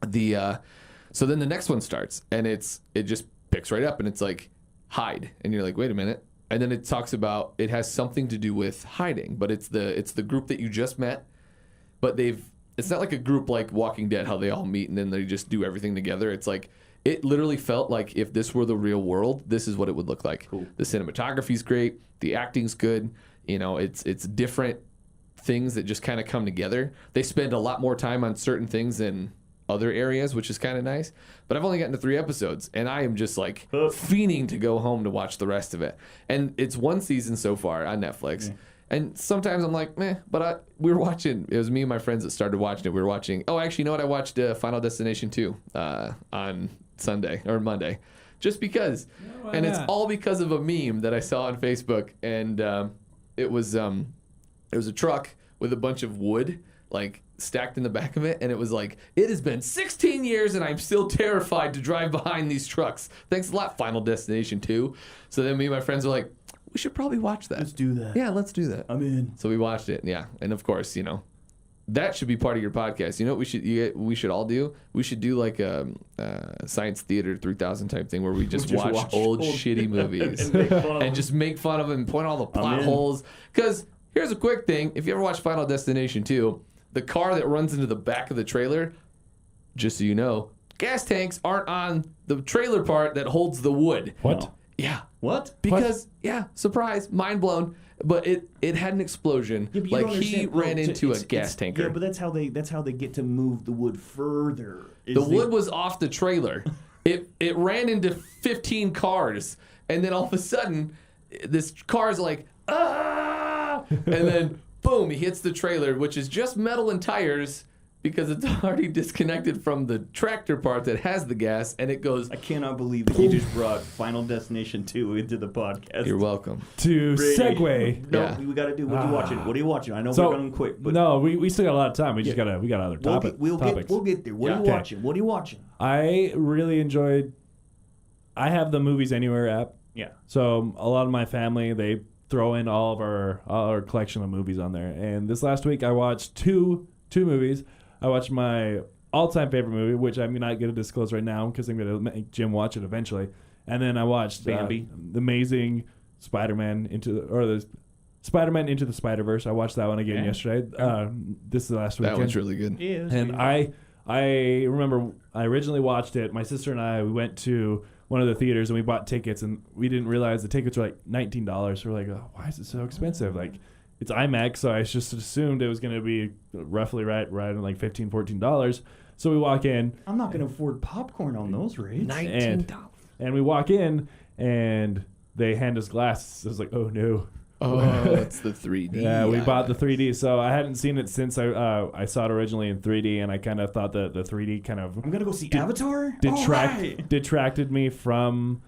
Speaker 7: so then the next one starts and it just picks right up and it's like hide, and you're like, wait a minute, and then it talks about it has something to do with hiding, but it's the group that you just met, but it's not like a group like Walking Dead, how they all meet and then they just do everything together. It's like, it literally felt like if this were the real world, this is what it would look like.
Speaker 6: Cool.
Speaker 7: The cinematography's great, the acting's good, it's different things that just kind of come together. They spend a lot more time on certain things than other areas, which is kind of nice. But I've only gotten to 3 episodes, and I am just fiending to go home to watch the rest of it. And it's 1 season so far on Netflix. Yeah. And sometimes I'm like, meh, but we were watching, it was me and my friends that started watching it. We were watching, actually, you know what? I watched Final Destination 2 on Sunday or Monday, just because.
Speaker 5: Why
Speaker 7: and it's
Speaker 5: not?
Speaker 7: all because of a meme that I saw on Facebook, and it was a truck with a bunch of wood stacked in the back of it, and it was like, it has been 16 years and I'm still terrified to drive behind these trucks. Thanks a lot, Final Destination 2. So then me and my friends were like, we should probably watch that.
Speaker 1: Let's do that.
Speaker 7: Yeah, let's do that.
Speaker 1: I'm in.
Speaker 7: So we watched it, yeah. And of course, that should be part of your podcast. You know what we should all do? We should do a Science Theater 3000 type thing where we just watch old shitty movies and just make fun of them and point all the plot holes. Because here's a quick thing. If you ever watch Final Destination 2, the car that runs into the back of the trailer, just so you know, gas tanks aren't on the trailer part that holds the wood.
Speaker 5: What?
Speaker 7: Yeah.
Speaker 6: What?
Speaker 7: Because, yeah, surprise, mind blown. but it had an explosion.
Speaker 6: Yeah, but you
Speaker 7: like
Speaker 6: don't
Speaker 7: he
Speaker 6: understand, bro,
Speaker 7: ran into a gas tanker.
Speaker 6: Yeah, but that's how they get to move the wood further.
Speaker 7: The wood was off the trailer. It ran into 15 cars, and then all of a sudden, this car's like, ah! And then, boom, he hits the trailer, which is just metal and tires because it's already disconnected from the tractor part that has the gas, and it goes...
Speaker 6: I cannot believe that you just brought Final Destination 2 into the podcast.
Speaker 7: You're welcome.
Speaker 5: To
Speaker 6: Brady.
Speaker 5: segue.
Speaker 6: No,
Speaker 7: Yeah.
Speaker 6: we got to do... What are you watching? What are you watching? I know
Speaker 5: So,
Speaker 6: we're going quick, but...
Speaker 5: No, we still got a lot of time. We just we got other topics.
Speaker 6: We'll get there. What are you
Speaker 5: Okay.
Speaker 6: watching? What are you watching?
Speaker 5: I really enjoyed. I have the Movies Anywhere app,
Speaker 6: Yeah.
Speaker 5: so a lot of my family they throw in all our collection of movies on there. And this last week I watched two movies. I watched my all-time favorite movie, which I'm not going to disclose right now because I'm going to make Jim watch it eventually. And then I watched
Speaker 6: Bambi.
Speaker 5: the amazing Spider-Man into the Spider-Verse. I watched that one again yesterday. This is the last weekend.
Speaker 7: That one's really good.
Speaker 6: Yeah.
Speaker 5: And I remember I originally watched it. My sister and I we went to one of the theaters and we bought tickets and we didn't realize the tickets were like $19. We're like, oh, why is it so expensive? Like it's IMAX, so I just assumed it was going to be roughly right at like $15, $14. So we walk in.
Speaker 6: I'm not going to afford popcorn on those rates.
Speaker 7: $19.
Speaker 5: And we walk in and they hand us glasses. I was like, oh no.
Speaker 7: Oh, it's the 3D.
Speaker 5: Yeah, we bought the 3D. So I hadn't seen it since I saw it originally in 3D, and I kind of thought that the 3D kind of
Speaker 6: I'm going to go see Avatar?
Speaker 5: detracted me from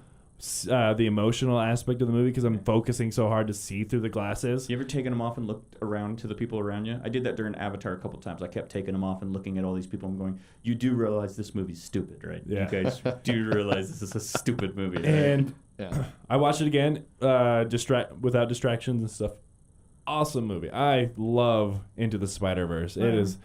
Speaker 5: the emotional aspect of the movie because I'm focusing so hard to see through the glasses.
Speaker 6: You ever taken them off and looked around to the people around you? I did that during Avatar a couple times. I kept taking them off and looking at all these people and going, you do realize this movie's stupid, right?
Speaker 5: Yeah.
Speaker 6: You guys do realize this is a stupid movie, right?
Speaker 5: And
Speaker 7: Yeah.
Speaker 5: I watched it again, without distractions and stuff. Awesome movie. I love Into the Spider-Verse. It is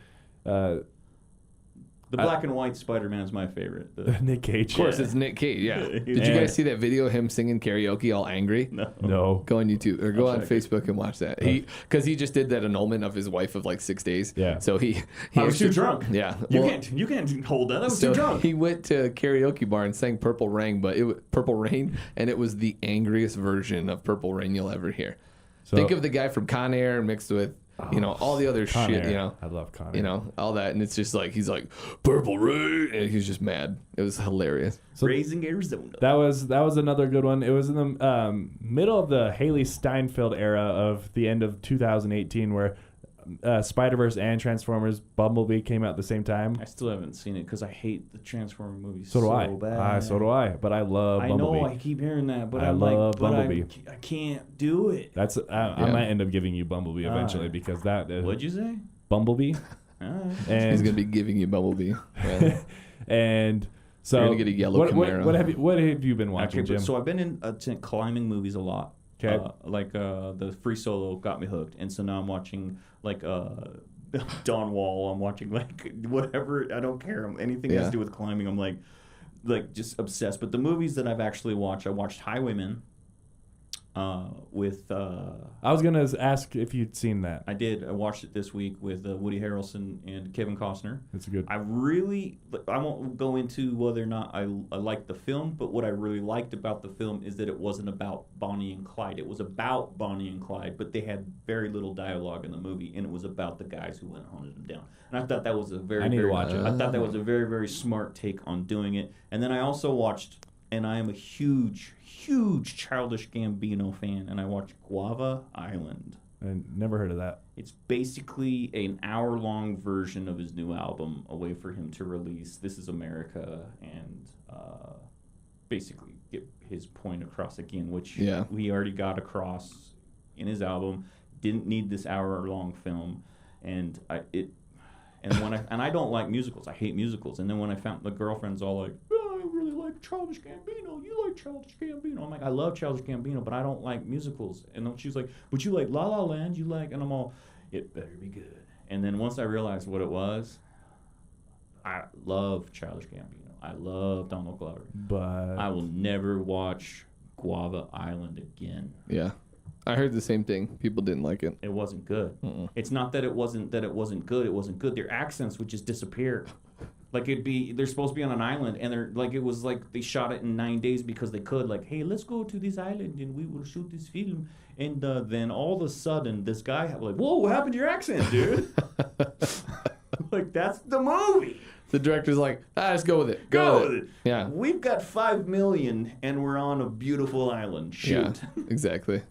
Speaker 6: the black and white Spider-Man is my favorite. The,
Speaker 5: Nick Cage.
Speaker 7: Of course, it's Nick Cage. Yeah. Did you guys see that video of him singing karaoke all angry?
Speaker 5: No.
Speaker 7: Go on YouTube or go on Facebook and watch that. Because he just did that annulment of his wife of like 6 days.
Speaker 5: Yeah.
Speaker 7: So he
Speaker 6: I was too drunk.
Speaker 7: Yeah.
Speaker 6: You
Speaker 7: Well,
Speaker 6: can't hold that. I was
Speaker 7: so
Speaker 6: too drunk.
Speaker 7: he went to a karaoke bar and sang Purple Rain, but it was Purple Rain, and it was the angriest version of Purple Rain you'll ever hear.
Speaker 5: So-
Speaker 7: Think of the guy from Con Air mixed with all the other
Speaker 5: Con
Speaker 7: shit.
Speaker 5: Air. I love Con Air.
Speaker 7: All that, and it's just like he's like Purple Rain, and he's just mad. It was hilarious.
Speaker 5: So
Speaker 6: Raising Arizona.
Speaker 5: that was another good one. It was in the middle of the Haley Steinfeld era of the end of 2018 where Spider-Verse and Transformers Bumblebee came out at the same time.
Speaker 6: I still haven't seen it because I hate the Transformer movies
Speaker 5: So do I.
Speaker 6: bad.
Speaker 5: So do I. But I love
Speaker 6: I
Speaker 5: Bumblebee.
Speaker 6: know, I keep hearing that, but
Speaker 5: I
Speaker 6: I'm
Speaker 5: love
Speaker 6: like, but
Speaker 5: Bumblebee.
Speaker 6: I can't do it.
Speaker 5: That's I might end up giving you Bumblebee eventually because that
Speaker 6: What'd you say?
Speaker 5: Bumblebee
Speaker 6: All right.
Speaker 5: and
Speaker 7: He's gonna be giving you Bumblebee. Yeah.
Speaker 5: and so
Speaker 7: You're gonna get a yellow Camaro.
Speaker 5: what have you been watching,
Speaker 6: Okay,
Speaker 5: Jim?
Speaker 6: so I've been in climbing movies a lot.
Speaker 5: 'Kay.
Speaker 6: The Free Solo got me hooked, and so now I'm watching like Dawn Wall. I'm watching like whatever. I don't care. Anything that has to do with climbing, I'm like just obsessed. But the movies that I've actually watched, I watched Highwaymen. With
Speaker 5: I was gonna ask if you'd seen that.
Speaker 6: I did. I watched it this week with Woody Harrelson and Kevin Costner.
Speaker 5: It's good.
Speaker 6: I won't go into whether or not I liked the film, but what I really liked about the film is that it wasn't about Bonnie and Clyde. It was about Bonnie and Clyde, but they had very little dialogue in the movie, and it was about the guys who went and hunted them down. And I thought that was a
Speaker 5: I need to watch it.
Speaker 6: I thought that was a very, very smart take on doing it. And then I also watched, and I am a huge Childish Gambino fan, and I watched Guava Island.
Speaker 5: I never heard of that.
Speaker 6: It's basically an hour-long version of his new album, a way for him to release This Is America and basically get his point across again, which we already got across in his album. Didn't need this hour-long film, and I don't like musicals. I hate musicals. And then when I found the girlfriend's all like, oh, I really like Childish Gambino. You like Childish Gambino. I'm like, I love Childish Gambino, but I don't like musicals. And then she's like, but you like La La Land, you like, and I'm all, it better be good. And then once I realized what it was, I love Childish Gambino. I love Donald Glover.
Speaker 5: But
Speaker 6: I will never watch Guava Island again.
Speaker 7: Yeah. I heard the same thing. People didn't like it.
Speaker 6: It wasn't good. It's not that it wasn't good. It wasn't good. Their accents would just disappear. Like they're supposed to be on an island, and they're like, it was like they shot it in 9 days because they could. Like, hey, let's go to this island and we will shoot this film. And then all of a sudden, this guy like, whoa, what happened to your accent, dude? Like, that's the movie.
Speaker 7: The director's like, let's go with it.
Speaker 6: Go with it.
Speaker 7: Yeah.
Speaker 6: We've got $5 million and we're on a beautiful island. Shoot.
Speaker 7: Yeah, exactly.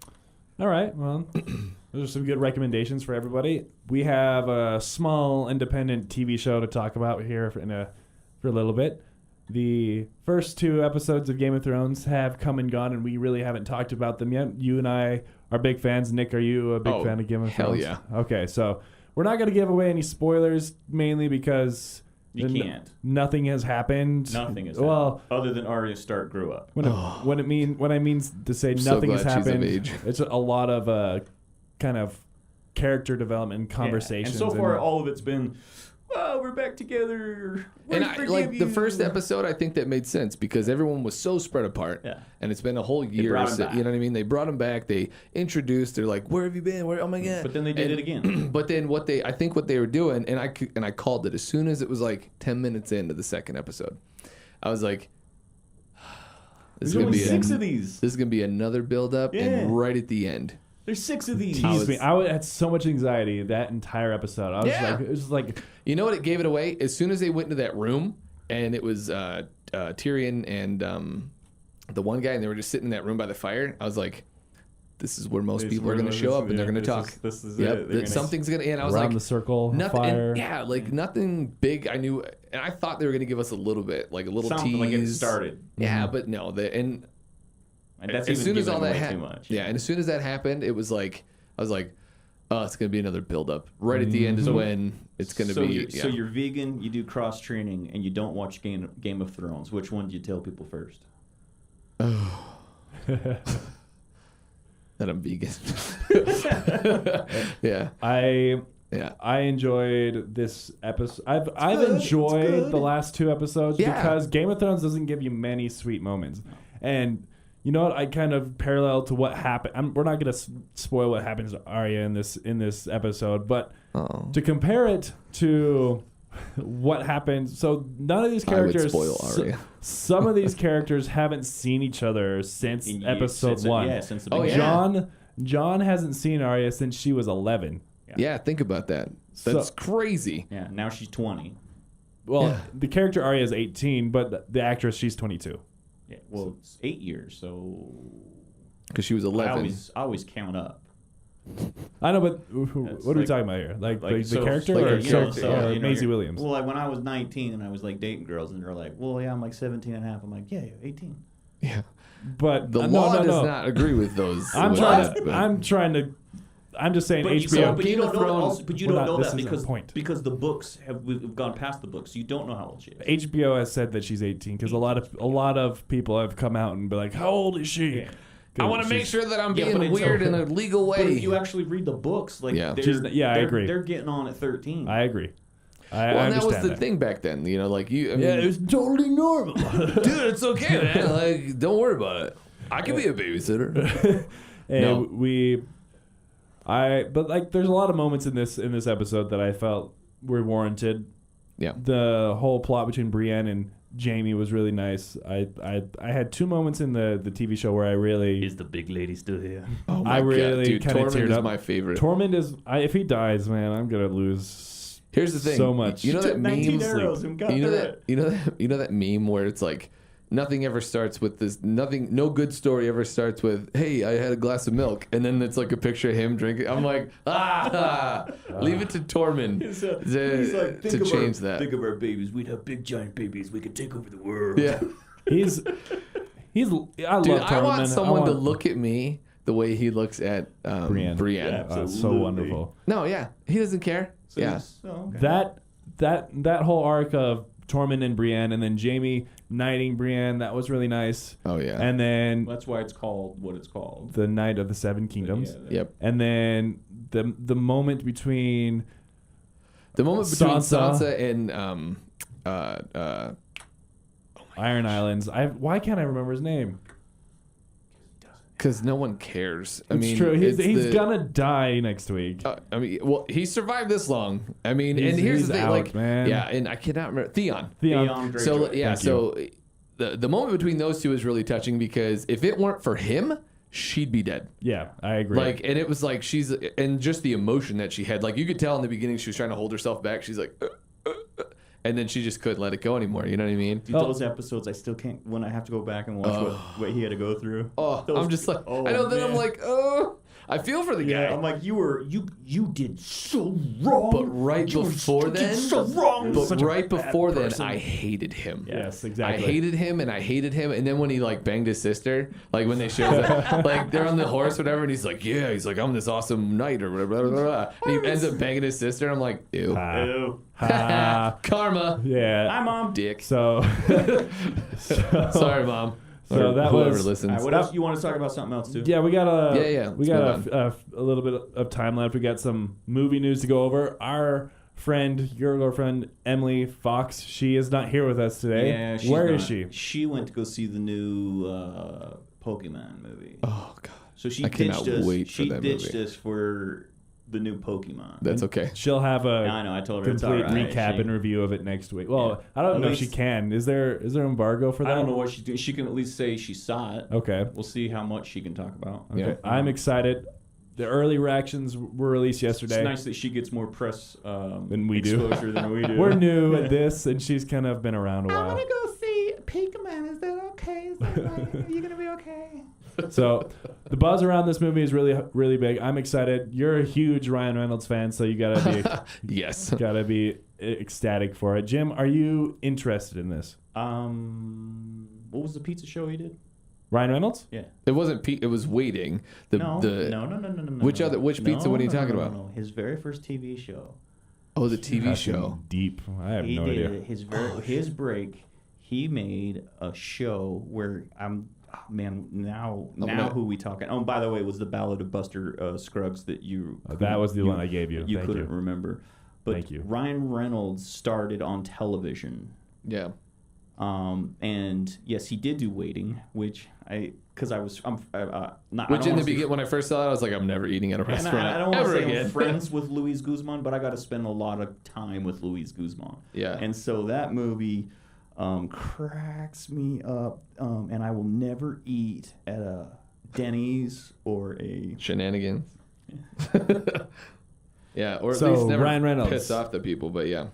Speaker 5: All right. Well, those are some good recommendations for everybody. We have a small independent TV show to talk about here for a little bit. The first 2 episodes of Game of Thrones have come and gone, and we really haven't talked about them yet. You and I are big fans. Nick, are you a big fan of Game of Thrones?
Speaker 7: Hell yeah.
Speaker 5: Okay, so we're not going to give away any spoilers, mainly because
Speaker 6: You can't.
Speaker 5: Nothing has happened.
Speaker 6: Nothing has
Speaker 5: happened.
Speaker 6: Other than Arya Stark grew up.
Speaker 5: What I mean to say
Speaker 7: so
Speaker 5: nothing has
Speaker 7: glad she's of
Speaker 5: happened.
Speaker 7: age.
Speaker 5: It's a lot of kind of character development and conversations.
Speaker 6: And so far, all of it's been, well, we're back together.
Speaker 7: And I, like the first episode, I think that made sense because everyone was so spread apart.
Speaker 6: Yeah.
Speaker 7: And it's been a whole year.
Speaker 6: brought 'em
Speaker 7: So,
Speaker 6: back.
Speaker 7: you know what I mean? They brought them back. They introduced. They're like, "Where have you been? Where? Oh my god!"
Speaker 6: But then they did it again.
Speaker 7: But then I think what they were doing, and I called it as soon as it was like 10 minutes into the second episode. I was like, "This is
Speaker 6: There's
Speaker 7: gonna
Speaker 6: only
Speaker 7: be
Speaker 6: 6 of these.
Speaker 7: This is gonna be another build up,
Speaker 6: Yeah.
Speaker 7: and right at the end."
Speaker 6: There's 6 of these.
Speaker 5: Teased me. I had so much anxiety that entire episode. I was
Speaker 7: Yeah.
Speaker 5: like, it was like,
Speaker 7: You know what? It gave it away as soon as they went into that room, and it was Tyrion and the one guy, and they were just sitting in that room by the fire. I was like, "This is where most people are going to show up, and they're going to talk."
Speaker 6: This is
Speaker 7: Yep,
Speaker 6: it. They're gonna-
Speaker 7: something's going to. And I was
Speaker 5: around
Speaker 7: like,
Speaker 5: the circle,
Speaker 7: nothing.
Speaker 5: fire.
Speaker 7: And, yeah, like nothing big. I knew, and I thought they were going to give us a little bit, like a little
Speaker 6: Something
Speaker 7: tease.
Speaker 6: like it started.
Speaker 7: Yeah, but no. And
Speaker 6: And that's
Speaker 7: as
Speaker 6: even
Speaker 7: soon as
Speaker 6: giving
Speaker 7: all that
Speaker 6: away too
Speaker 7: happened,
Speaker 6: much.
Speaker 7: yeah, and as soon as that happened, it was like I was like, "Oh, it's going to be another build up." Right at the end is when it's going to be.
Speaker 6: So you're vegan, you do cross training, and you don't watch Game of Thrones. Which one do you tell people first?
Speaker 7: That I'm vegan. Yeah.
Speaker 5: I enjoyed this episode. I've enjoyed the last 2 episodes because Game of Thrones doesn't give you many sweet moments. And you know what? I kind of parallel to what happened. We're not going to spoil what happens to Arya in this episode, but to compare it to what happened. So none of these characters.
Speaker 7: I would spoil Arya.
Speaker 5: Some of these characters haven't seen each other since episode 1.
Speaker 6: Yeah, since the
Speaker 7: Oh,
Speaker 6: beginning.
Speaker 7: yeah.
Speaker 5: John hasn't seen Arya since she was 11.
Speaker 7: Yeah, think about that. That's
Speaker 5: So-
Speaker 7: crazy.
Speaker 6: Yeah, now she's 20.
Speaker 5: Well, the character Arya is 18, but the actress, she's 22.
Speaker 6: Yeah, well, it's 8 years, so
Speaker 7: Because she was 11.
Speaker 6: I always count up.
Speaker 5: I know, but what are we
Speaker 6: like-
Speaker 5: talking about here? Like the
Speaker 6: so-
Speaker 5: character
Speaker 7: like
Speaker 5: or,
Speaker 7: a character,
Speaker 5: or
Speaker 6: you know,
Speaker 5: Maisie
Speaker 6: you're-
Speaker 5: Williams?
Speaker 6: Well, like when I was 19 and I was like dating girls, and they're like, "Well, yeah, I'm like 17 and a half." I'm like, "Yeah, you're 18."
Speaker 7: Yeah.
Speaker 5: But
Speaker 7: The
Speaker 5: no,
Speaker 7: law
Speaker 5: no,
Speaker 7: does
Speaker 5: no.
Speaker 7: not agree with those.
Speaker 5: I'm
Speaker 7: with
Speaker 5: trying
Speaker 7: that,
Speaker 5: to.
Speaker 7: but-
Speaker 5: I'm just saying
Speaker 6: But
Speaker 5: HBO.
Speaker 6: but you
Speaker 7: Game
Speaker 6: don't
Speaker 7: of
Speaker 6: know that
Speaker 7: Thrones-
Speaker 6: also, but you
Speaker 5: We're
Speaker 6: don't
Speaker 5: not-
Speaker 6: know
Speaker 5: this
Speaker 6: that
Speaker 5: isn't
Speaker 6: because
Speaker 5: the point.
Speaker 6: the books we've gone past the books. You don't know how old she is.
Speaker 5: HBO has said that she's 18 because a lot of people have come out and be like, "How old is she?"
Speaker 6: Yeah.
Speaker 7: I want to make sure that I'm
Speaker 6: Yeah,
Speaker 7: being
Speaker 6: but it's
Speaker 7: weird
Speaker 6: okay.
Speaker 7: in a legal way.
Speaker 6: But if you actually read the books, like
Speaker 7: Yeah.
Speaker 5: I agree.
Speaker 6: They're getting on at 13.
Speaker 5: I agree. I
Speaker 7: well, and that
Speaker 5: understand
Speaker 7: was the thing back then. You know, like you. I mean,
Speaker 5: Yeah, it was totally normal.
Speaker 7: dude, it's okay, man. Like, don't worry about it. I can be a babysitter.
Speaker 5: And
Speaker 7: No.
Speaker 5: but like, there's a lot of moments in this episode that I felt were warranted.
Speaker 7: Yeah.
Speaker 5: The whole plot between Brienne and Jamie was really nice. I had 2 moments in the TV show where I really
Speaker 6: Is the big lady still here?
Speaker 7: Oh my
Speaker 5: I really
Speaker 7: God, dude,
Speaker 5: kind of
Speaker 7: Tormund
Speaker 5: teared
Speaker 7: is
Speaker 5: up.
Speaker 7: my favorite.
Speaker 5: Tormund is if he dies, man, I'm gonna lose.
Speaker 7: Here's the thing.
Speaker 5: So much.
Speaker 7: You know that
Speaker 6: 19
Speaker 7: meme.
Speaker 6: arrows and got
Speaker 7: You know
Speaker 6: through
Speaker 7: that.
Speaker 6: it.
Speaker 7: You know that meme where it's like, nothing ever starts with this. No good story ever starts with, "Hey, I had a glass of milk," and then it's like a picture of him drinking. I'm like, leave it to Tormund to change that.
Speaker 1: Think of our babies. We'd have big giant babies. We could take over the world.
Speaker 7: Yeah,
Speaker 5: He's I
Speaker 7: dude,
Speaker 5: love Tormund.
Speaker 7: I want someone to look at me the way he looks at
Speaker 5: Brienne.
Speaker 7: Brienne.
Speaker 5: That's so wonderful.
Speaker 7: No, yeah, he doesn't care. Yeah,
Speaker 5: That whole arc of Tormund and Brienne, and then Jamie knighting Brienne, that was really nice.
Speaker 7: Oh yeah,
Speaker 5: And then
Speaker 6: That's why it's called what it's called.
Speaker 5: the Knight of the Seven Kingdoms.
Speaker 6: Yeah,
Speaker 7: yep.
Speaker 5: And then the moment between
Speaker 7: The moment between
Speaker 5: Sansa.
Speaker 7: Sansa and
Speaker 5: Iron Islands. Why can't I remember his name?
Speaker 7: Because no one cares. I
Speaker 5: It's
Speaker 7: mean,
Speaker 5: true. He's
Speaker 7: the-
Speaker 5: gonna die next week.
Speaker 7: I mean, well, he survived this long. I mean,
Speaker 5: He's-
Speaker 7: and here's
Speaker 5: he's
Speaker 7: the thing,
Speaker 5: out,
Speaker 7: like,
Speaker 5: man.
Speaker 7: yeah, and I cannot remember Theon.
Speaker 6: Greyjoy.
Speaker 7: So yeah,
Speaker 5: Thank
Speaker 7: so the moment between those two is really touching because if it weren't for him, she'd be dead.
Speaker 5: Yeah, I agree.
Speaker 7: Like, and it was like and just the emotion that she had. Like, you could tell in the beginning she was trying to hold herself back. She's like, and then she just couldn't let it go anymore. You know what I mean?
Speaker 6: Dude, those episodes, I still can't. When I have to go back and watch what he had to go through.
Speaker 7: I'm just like,
Speaker 6: oh,
Speaker 7: I know that
Speaker 6: man.
Speaker 7: I'm like, I feel for the guy.
Speaker 6: Yeah, I'm like, you did so wrong.
Speaker 7: But right before
Speaker 6: did
Speaker 7: then,
Speaker 6: so wrong.
Speaker 7: but
Speaker 5: Such a
Speaker 7: right
Speaker 5: bad
Speaker 7: before then,
Speaker 5: person.
Speaker 7: I hated him.
Speaker 5: Yes,
Speaker 7: I
Speaker 5: exactly.
Speaker 7: hated him, and then when he like banged his sister, like when they showed up, like they're on the horse, whatever, and he's like, I'm this awesome knight or whatever, blah, blah, blah. And he ends up banging his sister, and I'm like, ew,
Speaker 6: Ew.
Speaker 7: karma,
Speaker 5: Yeah.
Speaker 6: Hi, Mom.
Speaker 7: dick.
Speaker 5: So,
Speaker 7: Sorry, mom.
Speaker 5: So
Speaker 7: Or
Speaker 5: that
Speaker 7: whoever
Speaker 5: was-
Speaker 7: listens.
Speaker 6: All right, what else? You want to talk about something else, too?
Speaker 5: yeah, we got
Speaker 7: Yeah.
Speaker 5: we got a little bit of time left. We got some movie news to go over. Our friend, your girlfriend, Emily Fox, she is not here with us today.
Speaker 6: Yeah, she's
Speaker 5: Where
Speaker 6: not.
Speaker 5: is she?
Speaker 6: She went to go see the new Pokemon movie.
Speaker 7: Oh god,
Speaker 6: So she
Speaker 7: I cannot
Speaker 6: ditched us.
Speaker 7: wait for
Speaker 6: She
Speaker 7: that
Speaker 6: ditched
Speaker 7: movie.
Speaker 6: us for the new Pokemon.
Speaker 7: that's okay.
Speaker 5: She'll have a
Speaker 6: I know. I told her it's all
Speaker 5: complete
Speaker 6: right.
Speaker 5: recap
Speaker 6: She-
Speaker 5: and review of it next week. Well, I don't
Speaker 6: At
Speaker 5: know if she
Speaker 6: least-
Speaker 5: can. Is there embargo for that?
Speaker 6: I don't know what she's doing. She can at least say she saw it.
Speaker 5: Okay.
Speaker 6: We'll see how much she can talk about.
Speaker 5: Okay.
Speaker 7: Yeah.
Speaker 5: I'm excited. The early reactions were released yesterday.
Speaker 6: It's nice that she gets more press
Speaker 5: Than we do.
Speaker 6: exposure than we do.
Speaker 5: We're new at this, and she's kind of been around a while.
Speaker 6: go see Pokemon. Is that okay? Are you gonna be okay?
Speaker 5: So the buzz around this movie is really, really big. I'm excited. You're a huge Ryan Reynolds fan, so you
Speaker 7: Yes.
Speaker 5: gotta be ecstatic for it. Jim, are you interested in this?
Speaker 6: What was the pizza show he did?
Speaker 5: Ryan Reynolds?
Speaker 7: It wasn't Pete. It was waiting.
Speaker 6: No.
Speaker 7: Which pizza? What are you talking about?
Speaker 6: No. His very first TV show.
Speaker 7: Oh, the TV
Speaker 5: That's
Speaker 7: show.
Speaker 5: deep. I have
Speaker 6: He
Speaker 5: no
Speaker 6: did
Speaker 5: idea.
Speaker 6: his break. He made a show where now who we talking? Oh, by the way, it was the Ballad of Buster Scruggs that you.
Speaker 5: That was the one I gave you.
Speaker 6: You
Speaker 5: Thank
Speaker 6: couldn't
Speaker 5: you.
Speaker 6: remember, but
Speaker 5: Thank you.
Speaker 6: Ryan Reynolds started on television.
Speaker 7: Yeah.
Speaker 6: And yes, he did do Waiting, which not.
Speaker 7: Which in the beginning, when I first saw it, I was like, I'm never eating at a
Speaker 6: And
Speaker 7: restaurant
Speaker 6: I don't want to
Speaker 7: ever
Speaker 6: say
Speaker 7: again.
Speaker 6: I'm friends with Luis Guzman, but I got to spend a lot of time with Luis Guzman.
Speaker 7: Yeah.
Speaker 6: And so that movie cracks me up, and I will never eat at a Denny's or a.
Speaker 7: Shenanigans. Yeah, or at
Speaker 5: So,
Speaker 7: least never
Speaker 5: Ryan Reynolds.
Speaker 7: piss off the people, but yeah.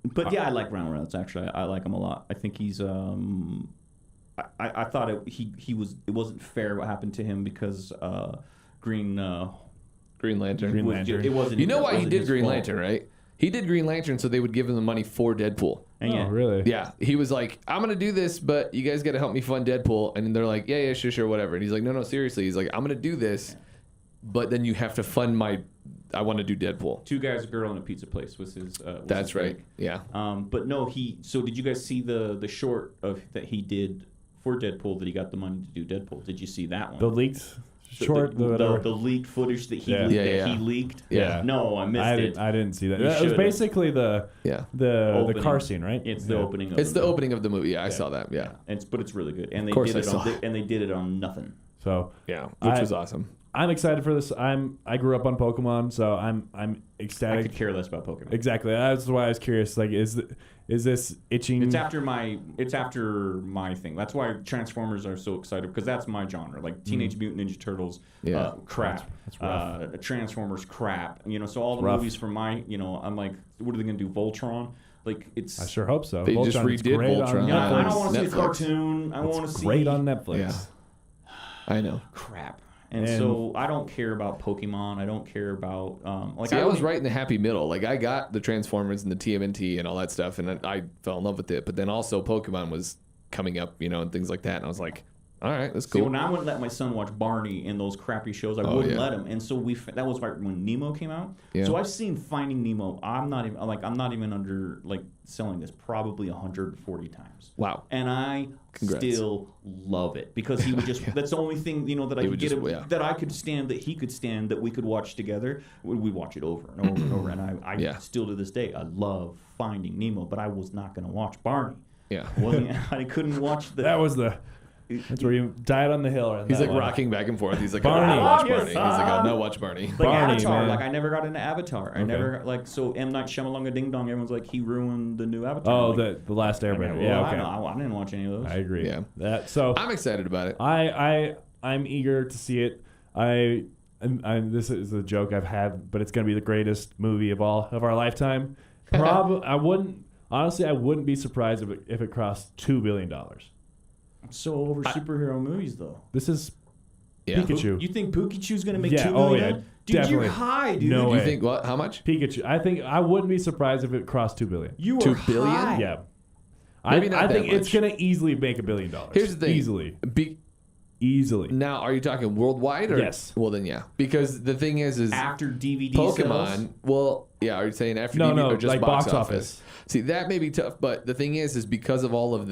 Speaker 6: But yeah, I like Ryan Reynolds. Actually, I like him a lot. I think he's. I thought it wasn't fair what happened to him because Green
Speaker 7: Lantern.
Speaker 5: Green
Speaker 6: was
Speaker 5: Lantern.
Speaker 6: It wasn't.
Speaker 7: You know
Speaker 6: it
Speaker 7: why he
Speaker 6: wasn't
Speaker 7: did
Speaker 6: his
Speaker 7: Green
Speaker 6: fault.
Speaker 7: Lantern, right? He did Green Lantern so they would give him the money for Deadpool.
Speaker 6: And
Speaker 5: Oh,
Speaker 6: yeah,
Speaker 5: really?
Speaker 7: Yeah, he was like, I'm going to do this, but you guys got to help me fund Deadpool. And they're like, yeah, sure, whatever. And he's like, no, seriously. He's like, I'm going to do this, but then you have to fund I want to do Deadpool.
Speaker 6: Two Guys, a Girl, in a Pizza Place was his.
Speaker 7: That's
Speaker 6: his
Speaker 7: right.
Speaker 6: break.
Speaker 7: Yeah.
Speaker 6: But no, So did you guys see the short that he did for Deadpool that he got the money to do Deadpool? Did you see that one?
Speaker 5: The leaked short,
Speaker 6: the leaked footage that he
Speaker 5: Yeah.
Speaker 6: leaked.
Speaker 7: Yeah,
Speaker 6: that
Speaker 7: yeah.
Speaker 6: he leaked.
Speaker 7: Yeah.
Speaker 6: No, I missed it.
Speaker 5: I didn't see that.
Speaker 6: You
Speaker 5: It was
Speaker 6: should've.
Speaker 5: basically the
Speaker 6: Opening.
Speaker 5: car scene, right?
Speaker 6: It's the opening. Of
Speaker 7: It's the opening of the movie. Yeah, I saw that. Yeah.
Speaker 6: But it's really good, and they
Speaker 7: course
Speaker 6: did it
Speaker 7: I saw.
Speaker 6: and they did it on nothing.
Speaker 5: So
Speaker 7: Yeah, which
Speaker 5: I-
Speaker 7: was awesome.
Speaker 5: I'm excited for this. I grew up on Pokemon, so I'm
Speaker 6: I
Speaker 5: ecstatic.
Speaker 6: could care less about Pokemon.
Speaker 5: Exactly. That's why I was curious. Like, is this itching?
Speaker 6: It's after my thing. That's why Transformers are so excited because that's my genre. Like Teenage Mutant Ninja Turtles,
Speaker 7: Yeah.
Speaker 6: crap.
Speaker 5: That's rough.
Speaker 6: Transformers, crap. So all the
Speaker 5: rough.
Speaker 6: movies from my, I'm like, what are they gonna do? Voltron? Like it's.
Speaker 5: I sure hope so.
Speaker 7: They just
Speaker 5: Voltron, it's
Speaker 7: redid
Speaker 5: great on
Speaker 7: Voltron.
Speaker 6: Yeah, I
Speaker 5: Netflix.
Speaker 6: don't want to see a
Speaker 7: Netflix.
Speaker 6: cartoon. I want to
Speaker 5: It's
Speaker 6: see
Speaker 5: great on Netflix.
Speaker 7: Yeah. I know.
Speaker 6: crap. And
Speaker 5: And-
Speaker 6: so I don't care about Pokemon. I don't care about
Speaker 7: See, I was
Speaker 6: don't-
Speaker 7: right in the happy middle. Like, I got the Transformers and the TMNT and all that stuff, and I fell in love with it. But then also Pokemon was coming up, and things like that. And I was like, all right, that's
Speaker 6: See,
Speaker 7: cool.
Speaker 6: when I wouldn't let my son watch Barney and those crappy shows, I
Speaker 7: Oh,
Speaker 6: wouldn't
Speaker 7: yeah.
Speaker 6: let him. And so that was right when Nemo came out.
Speaker 7: Yeah.
Speaker 6: So I've seen Finding Nemo. I'm not even under selling this probably 140 times.
Speaker 7: Wow.
Speaker 6: And I
Speaker 7: Congrats.
Speaker 6: still love it because he would just. That's the only thing that I
Speaker 7: He
Speaker 6: could
Speaker 7: would
Speaker 6: get
Speaker 7: just-
Speaker 6: him,
Speaker 7: yeah.
Speaker 6: that I could stand, that he could stand, that we could watch together. We watch it over and over and over. And I
Speaker 7: Yeah.
Speaker 6: still to this day I love Finding Nemo, but I was not going to watch Barney.
Speaker 7: Yeah.
Speaker 6: I couldn't watch the.
Speaker 5: That was the That's where you died on the hill.
Speaker 7: He's like rocking back and forth. He's like,
Speaker 5: Barney.
Speaker 7: I watch Barney. He's like, I'll not watch Barney.
Speaker 6: Like
Speaker 5: Barney,
Speaker 6: Avatar,
Speaker 5: man.
Speaker 6: like I never got into Avatar. I never like so M Night Shyamalan Ding Dong. Everyone's like he ruined the new Avatar.
Speaker 5: Oh,
Speaker 6: like,
Speaker 5: the Last Airbender. Yeah, okay.
Speaker 6: I didn't watch any of those.
Speaker 5: I agree.
Speaker 7: Yeah.
Speaker 5: So
Speaker 7: I'm excited about it.
Speaker 5: I'm eager to see it. This is a joke I've had, but it's going to be the greatest movie of our lifetime. I wouldn't be surprised if it crossed $2 billion.
Speaker 6: I'm so over superhero movies though.
Speaker 5: This is
Speaker 7: Yeah.
Speaker 5: Pikachu.
Speaker 6: You think Pikachu's gonna make
Speaker 5: Yeah,
Speaker 6: $2 million?
Speaker 5: oh, yeah,
Speaker 6: Dude,
Speaker 5: definitely.
Speaker 6: you're high, dude.
Speaker 5: No
Speaker 7: You
Speaker 5: way.
Speaker 7: think what? How much?
Speaker 5: Pikachu. I wouldn't be surprised if it crossed $2 billion.
Speaker 6: You are
Speaker 7: 2 billion?
Speaker 6: high.
Speaker 5: Yeah.
Speaker 7: Maybe not
Speaker 5: I
Speaker 7: that
Speaker 5: think it's
Speaker 7: much.
Speaker 5: going to easily make $1 billion.
Speaker 7: Here's the thing.
Speaker 5: Easily.
Speaker 7: Now, are you talking worldwide? Or?
Speaker 5: Yes.
Speaker 7: Well, then, yeah. Because the thing is
Speaker 6: After DVD
Speaker 7: Pokemon.
Speaker 6: sales?
Speaker 7: Well, yeah. Are you saying after
Speaker 5: No,
Speaker 7: DVD
Speaker 5: no,
Speaker 7: or just
Speaker 5: like
Speaker 7: box,
Speaker 5: box
Speaker 7: office? See, that may be tough. But the thing is because of all of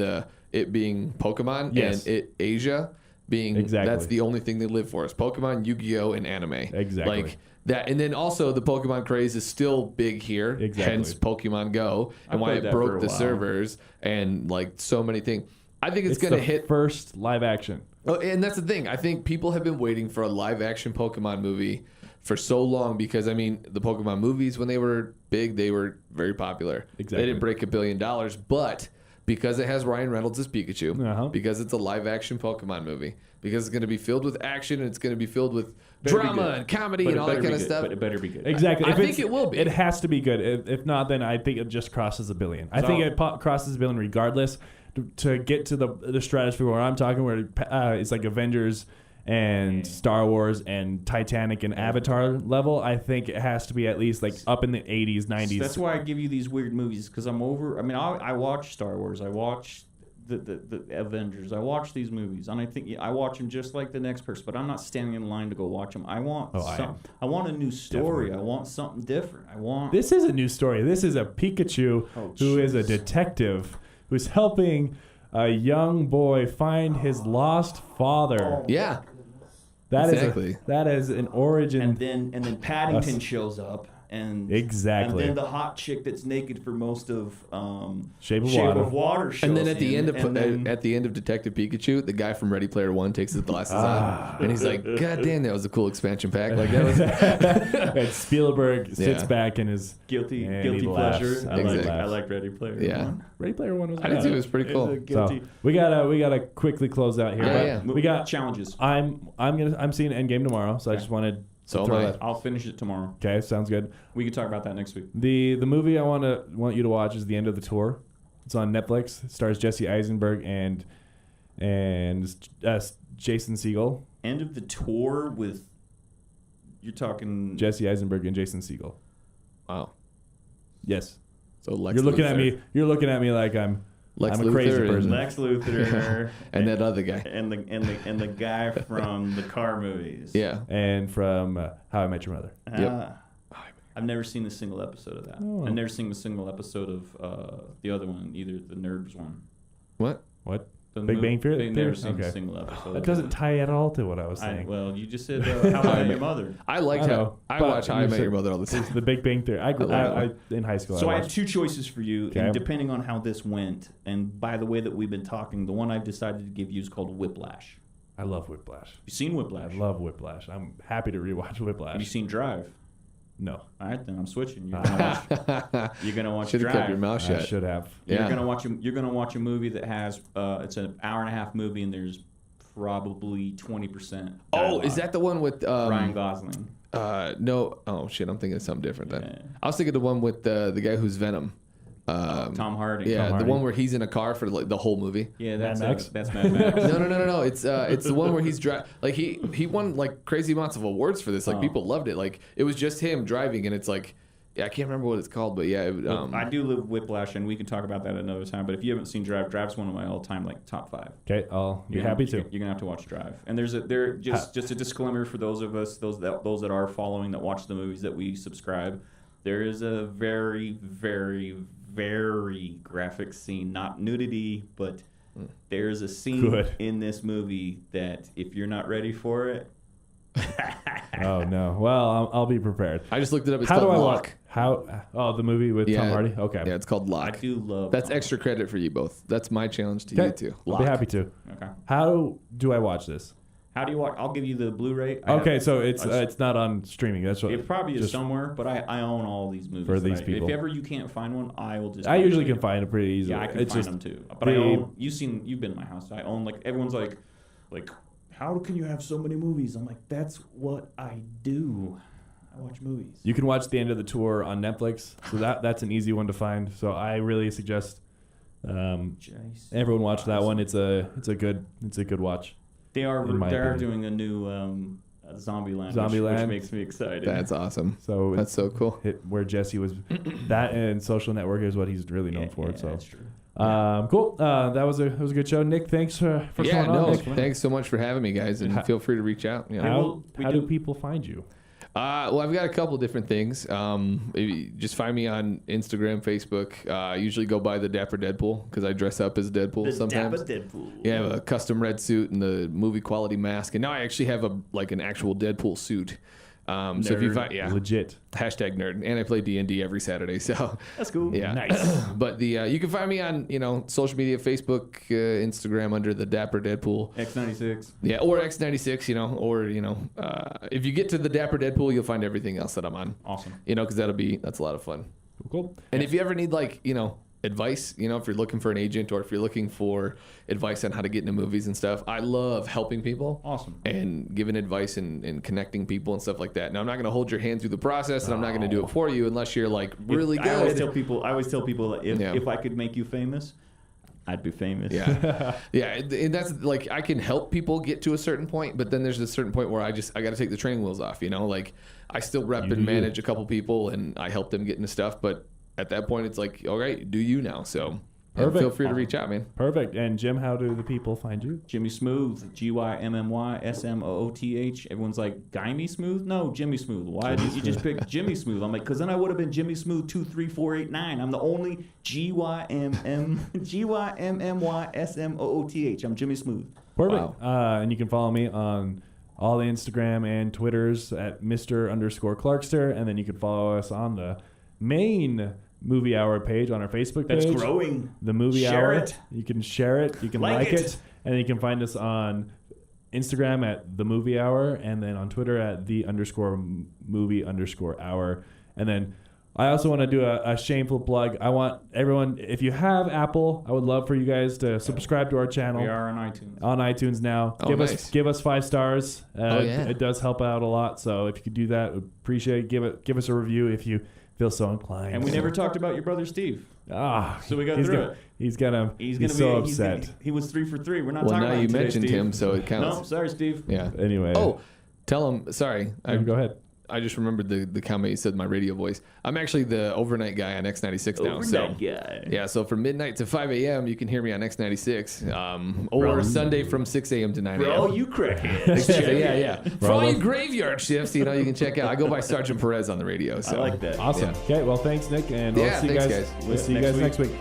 Speaker 7: it being Pokemon
Speaker 5: Yes.
Speaker 7: and Asia being
Speaker 5: Exactly.
Speaker 7: that's the only thing they live for is Pokemon, Yu-Gi-Oh, and anime.
Speaker 5: Exactly.
Speaker 7: Like that, and then also the Pokemon craze is still big here.
Speaker 5: Exactly.
Speaker 7: Hence Pokemon Go and why
Speaker 6: played
Speaker 7: it
Speaker 6: that for
Speaker 7: broke
Speaker 6: a
Speaker 7: the
Speaker 6: while.
Speaker 7: servers and like so many things. I think it's going
Speaker 5: the
Speaker 7: to hit.
Speaker 5: first live action.
Speaker 7: Oh, and that's the thing. I think people have been waiting for a live action Pokemon movie for so long because, I mean, the Pokemon movies, when they were big, they were very popular.
Speaker 5: Exactly.
Speaker 7: They didn't break $1 billion, but because it has Ryan Reynolds as Pikachu,
Speaker 5: Uh-huh.
Speaker 7: because it's a live action Pokemon movie, because it's going to be filled with action and it's going to be filled with
Speaker 6: Better be
Speaker 7: drama
Speaker 6: good.
Speaker 7: and comedy
Speaker 6: But
Speaker 7: and
Speaker 6: it
Speaker 7: all that
Speaker 6: better
Speaker 7: kind
Speaker 6: be
Speaker 7: of
Speaker 6: good.
Speaker 7: stuff.
Speaker 6: But it better be good.
Speaker 5: Exactly.
Speaker 7: I
Speaker 5: If
Speaker 7: think
Speaker 5: it's-
Speaker 7: it will be.
Speaker 5: It has to be good. If not, then I think it just crosses $1 billion. I think it crosses $1 billion regardless. To get to the stratosphere where I'm talking, where it's like Avengers and Star Wars and Titanic and Avatar level, I think it has to be at least like up in the 80s, 90s.
Speaker 6: That's why I give you these weird movies because I'm over. I mean, I watch Star Wars. I watch the Avengers. I watch these movies, and I think I watch them just like the next person. But I'm not standing in line to go watch them. I want I want a new story.
Speaker 5: Definitely.
Speaker 6: I want something different. I want.
Speaker 5: This is a new story. This is a Pikachu who is a detective who's helping a young boy find his lost father.
Speaker 7: Yeah.
Speaker 5: That is an origin.
Speaker 6: And then Paddington shows up. And
Speaker 5: Exactly.
Speaker 6: and then the hot chick that's naked for most of
Speaker 5: Shape of Water.
Speaker 6: shows
Speaker 7: And then at the
Speaker 6: in,
Speaker 7: end of
Speaker 6: and then-
Speaker 7: at the end of Detective Pikachu, the guy from Ready Player One takes his glasses off, and he's like, "God damn, that was a cool expansion pack." Like that was.
Speaker 5: And Spielberg sits
Speaker 7: Yeah.
Speaker 5: back in his
Speaker 6: guilty
Speaker 5: and he
Speaker 6: pleasure.
Speaker 5: laughs.
Speaker 6: I like Ready Player
Speaker 7: Yeah.
Speaker 6: One.
Speaker 5: Ready Player One was
Speaker 7: I did too. It was pretty cool.
Speaker 6: It's a guilty.
Speaker 5: So we gotta quickly close out here.
Speaker 7: Yeah,
Speaker 5: but
Speaker 7: yeah.
Speaker 5: We got
Speaker 6: challenges.
Speaker 5: I'm seeing Endgame tomorrow, so I just wanted.
Speaker 7: So
Speaker 5: throw
Speaker 7: am I.
Speaker 5: that-
Speaker 6: I'll finish it tomorrow.
Speaker 5: Okay, sounds good.
Speaker 6: We can talk about that next week.
Speaker 5: The movie I want you to watch is The End of the Tour. It's on Netflix. It stars Jesse Eisenberg and Jason Segel.
Speaker 6: End of the tour with. You're talking.
Speaker 5: Jesse Eisenberg and Jason Segel.
Speaker 7: Wow.
Speaker 5: Yes.
Speaker 7: So Lex
Speaker 5: You're looking
Speaker 7: Luthor.
Speaker 5: at me. You're looking at me like I'm
Speaker 7: Lex
Speaker 5: a crazy
Speaker 7: Luthor and-
Speaker 5: person.
Speaker 6: Lex Luthor
Speaker 7: and that other guy.
Speaker 6: and the guy from the car movies.
Speaker 7: Yeah.
Speaker 5: And from How I Met Your Mother.
Speaker 7: Yep.
Speaker 6: I've never seen a single episode of that.
Speaker 5: Oh.
Speaker 6: I've never seen a single episode of the other one, either the Nerds one.
Speaker 7: What?
Speaker 5: What?
Speaker 6: The
Speaker 5: Big Bang Theory?
Speaker 6: I've never seen
Speaker 5: Okay.
Speaker 6: a single episode.
Speaker 5: That
Speaker 6: of
Speaker 5: doesn't tie at all to what I was saying.
Speaker 6: well, you just said How I Met Your Mother.
Speaker 7: I liked
Speaker 5: I
Speaker 7: how
Speaker 5: know,
Speaker 7: I
Speaker 5: but
Speaker 7: watch How I
Speaker 5: you
Speaker 7: Met
Speaker 5: said-
Speaker 7: Your Mother all the time.
Speaker 5: The Big Bang Theory. I
Speaker 7: love
Speaker 5: in high school.
Speaker 6: So I
Speaker 5: watched.
Speaker 6: have two choices for you,
Speaker 5: Okay.
Speaker 6: and depending on how this went, and by the way that we've been talking, the one I've decided to give you is called Whiplash.
Speaker 5: I love Whiplash.
Speaker 6: You seen Whiplash?
Speaker 5: I love Whiplash. I'm happy to rewatch Whiplash.
Speaker 6: Have you seen Drive?
Speaker 5: No,
Speaker 6: All right, then I'm switching. You're gonna watch
Speaker 7: Should have
Speaker 6: Drive.
Speaker 7: kept your mouth
Speaker 5: I
Speaker 7: shut.
Speaker 5: should have.
Speaker 7: Yeah.
Speaker 6: You're gonna watch a movie that has it's an hour and a half movie, and there's probably 20%.
Speaker 7: Oh, is that the one with
Speaker 6: Ryan Gosling?
Speaker 7: No. Oh shit, I'm thinking of something different then.
Speaker 6: Yeah.
Speaker 7: I was thinking the one with the guy who's Venom.
Speaker 6: Tom Hardy.
Speaker 7: Yeah,
Speaker 5: Hardy.
Speaker 7: the one where he's in a car for like the whole movie.
Speaker 6: Yeah, that's
Speaker 5: Mad Max?
Speaker 6: That's Mad Max.
Speaker 7: No. It's the one where he's like he won like crazy amounts of awards for this. Like people loved it. Like it was just him driving, and it's like I can't remember what it's called, but yeah.
Speaker 6: I do live Whiplash, and we can talk about that another time. But if you haven't seen Drive, Drive's one of my all-time like top 5.
Speaker 5: Okay, I'll be happy to.
Speaker 6: You're gonna have to watch Drive. And there's just a disclaimer for those of us, those that are following, that watch the movies that we subscribe. There is a very, very, very graphic scene, not nudity, but there's a scene in this movie that if you're not ready for it.
Speaker 5: Oh no. Well, I'll be prepared.
Speaker 7: I just looked it up. It's
Speaker 5: How do
Speaker 7: called
Speaker 5: I
Speaker 7: Locke.
Speaker 5: watch? The movie with Tom Hardy? Okay.
Speaker 7: Yeah, it's called Locke.
Speaker 6: I do love.
Speaker 7: That's extra credit for you both. That's my challenge to you too.
Speaker 5: I'll be happy to.
Speaker 6: Okay.
Speaker 5: How do I watch this?
Speaker 6: How do you watch? I'll give you the Blu-ray.
Speaker 5: So it's not on streaming. That's what
Speaker 6: it probably is somewhere, but I own all these movies
Speaker 5: for these people.
Speaker 6: If ever you can't find one, I will just.
Speaker 5: I usually can find it pretty easily.
Speaker 6: Yeah, I can find them too. But I own. You've been in my house. I own everyone's like, how can you have so many movies? I'm like, that's what I do. I watch movies.
Speaker 5: You can watch the end of the tour on Netflix, so that's an easy one to find. So I really suggest everyone watch that one. It's a good watch.
Speaker 6: They are
Speaker 5: opinion.
Speaker 6: doing a new Zombieland, which makes me excited.
Speaker 7: That's awesome.
Speaker 5: So
Speaker 7: that's so cool.
Speaker 5: Where Jesse was, that and Social Network is what he's really known for. So
Speaker 6: that's true.
Speaker 5: Cool. That was a good show. Nick, thanks for coming on.
Speaker 7: Thanks so much for having me, guys, and feel free to reach out.
Speaker 5: How do people find you?
Speaker 7: Well, I've got a couple different things. Just find me on Instagram, Facebook. I usually go by the Dapper Deadpool because I dress up as Deadpool sometimes.
Speaker 6: Dapper Deadpool.
Speaker 7: Yeah, I have a custom red suit and the movie quality mask, and now I actually have an actual Deadpool suit. So if you find
Speaker 5: legit
Speaker 7: #nerd, and I play D&D every Saturday, so
Speaker 6: that's cool.
Speaker 7: Yeah, nice. But you can find me on social media, Facebook, Instagram under the Dapper Deadpool
Speaker 6: X96.
Speaker 7: Yeah, or X96, or if you get to the Dapper Deadpool, you'll find everything else that I'm on.
Speaker 6: Awesome.
Speaker 7: Because that's a lot of fun.
Speaker 5: Cool.
Speaker 7: And if you ever need advice, if you're looking for an agent or if you're looking for advice on how to get into movies and stuff, I love helping people.
Speaker 6: Awesome.
Speaker 7: And giving advice and connecting people and stuff like that. Now, I'm not going to hold your hand through the process, and I'm not going to do it for you unless you're really good.
Speaker 6: I always tell people if I could make you famous, I'd be famous.
Speaker 7: Yeah. Yeah. And that's I can help people get to a certain point, but then there's a certain point where I got to take the training wheels off, I still rep and manage a couple people and I help them get into stuff, but at that point, it's all right, do you now? So feel free to reach out, man.
Speaker 5: Perfect. And Jim, how do the people find you?
Speaker 6: Jimmy Smooth, GYMMYSMOOTH. Everyone's like, Gymmy Smooth? No, Jimmy Smooth. Why did you just pick Jimmy Smooth? I'm like, because then I would have been Jimmy Smooth 23489. I'm the only GYMMYSMOOTH. I'm Jimmy Smooth.
Speaker 5: Perfect. Wow. And you can follow me on all the Instagram and Twitters at Mr_Clarkster. And then you can follow us on the main Movie Hour page on our Facebook page.
Speaker 6: That's growing.
Speaker 5: The Movie Hour.
Speaker 6: Share it.
Speaker 5: You can share it. You can like it. And you can find us on Instagram at The Movie Hour and then on Twitter at _movie_hour. And then I also want to do a shameful plug. I want everyone, if you have Apple, I would love for you guys to subscribe to our channel.
Speaker 6: We are on iTunes.
Speaker 5: On iTunes now. Give us 5 stars. It does help out a lot. So if you could do that, appreciate it. Give us a review if you feel so inclined.
Speaker 6: And we never talked about your brother Steve. So we got through it.
Speaker 5: He's so upset.
Speaker 6: He was 3 for 3. We're not talking about
Speaker 7: now you
Speaker 6: today,
Speaker 7: mentioned
Speaker 6: Steve.
Speaker 7: him, so it counts.
Speaker 6: No, sorry, Steve.
Speaker 7: Yeah.
Speaker 5: Anyway.
Speaker 7: Oh, tell him. Sorry.
Speaker 5: Go ahead.
Speaker 7: I just remembered the comment you said in my radio voice. I'm actually the overnight guy on X96 now.
Speaker 6: Overnight guy.
Speaker 7: Yeah, so from midnight to 5 a.m., you can hear me on X96. Or Sunday from 6 a.m. to 9 a.m.
Speaker 6: For all you crackheads.
Speaker 7: Yeah. For all you graveyard shifts, you can check out. I go by Sergeant Perez on the radio. So.
Speaker 6: I like that.
Speaker 5: Awesome.
Speaker 6: Yeah.
Speaker 5: Okay, well, thanks, Nick. And we'll see you guys. We'll see you guys next week.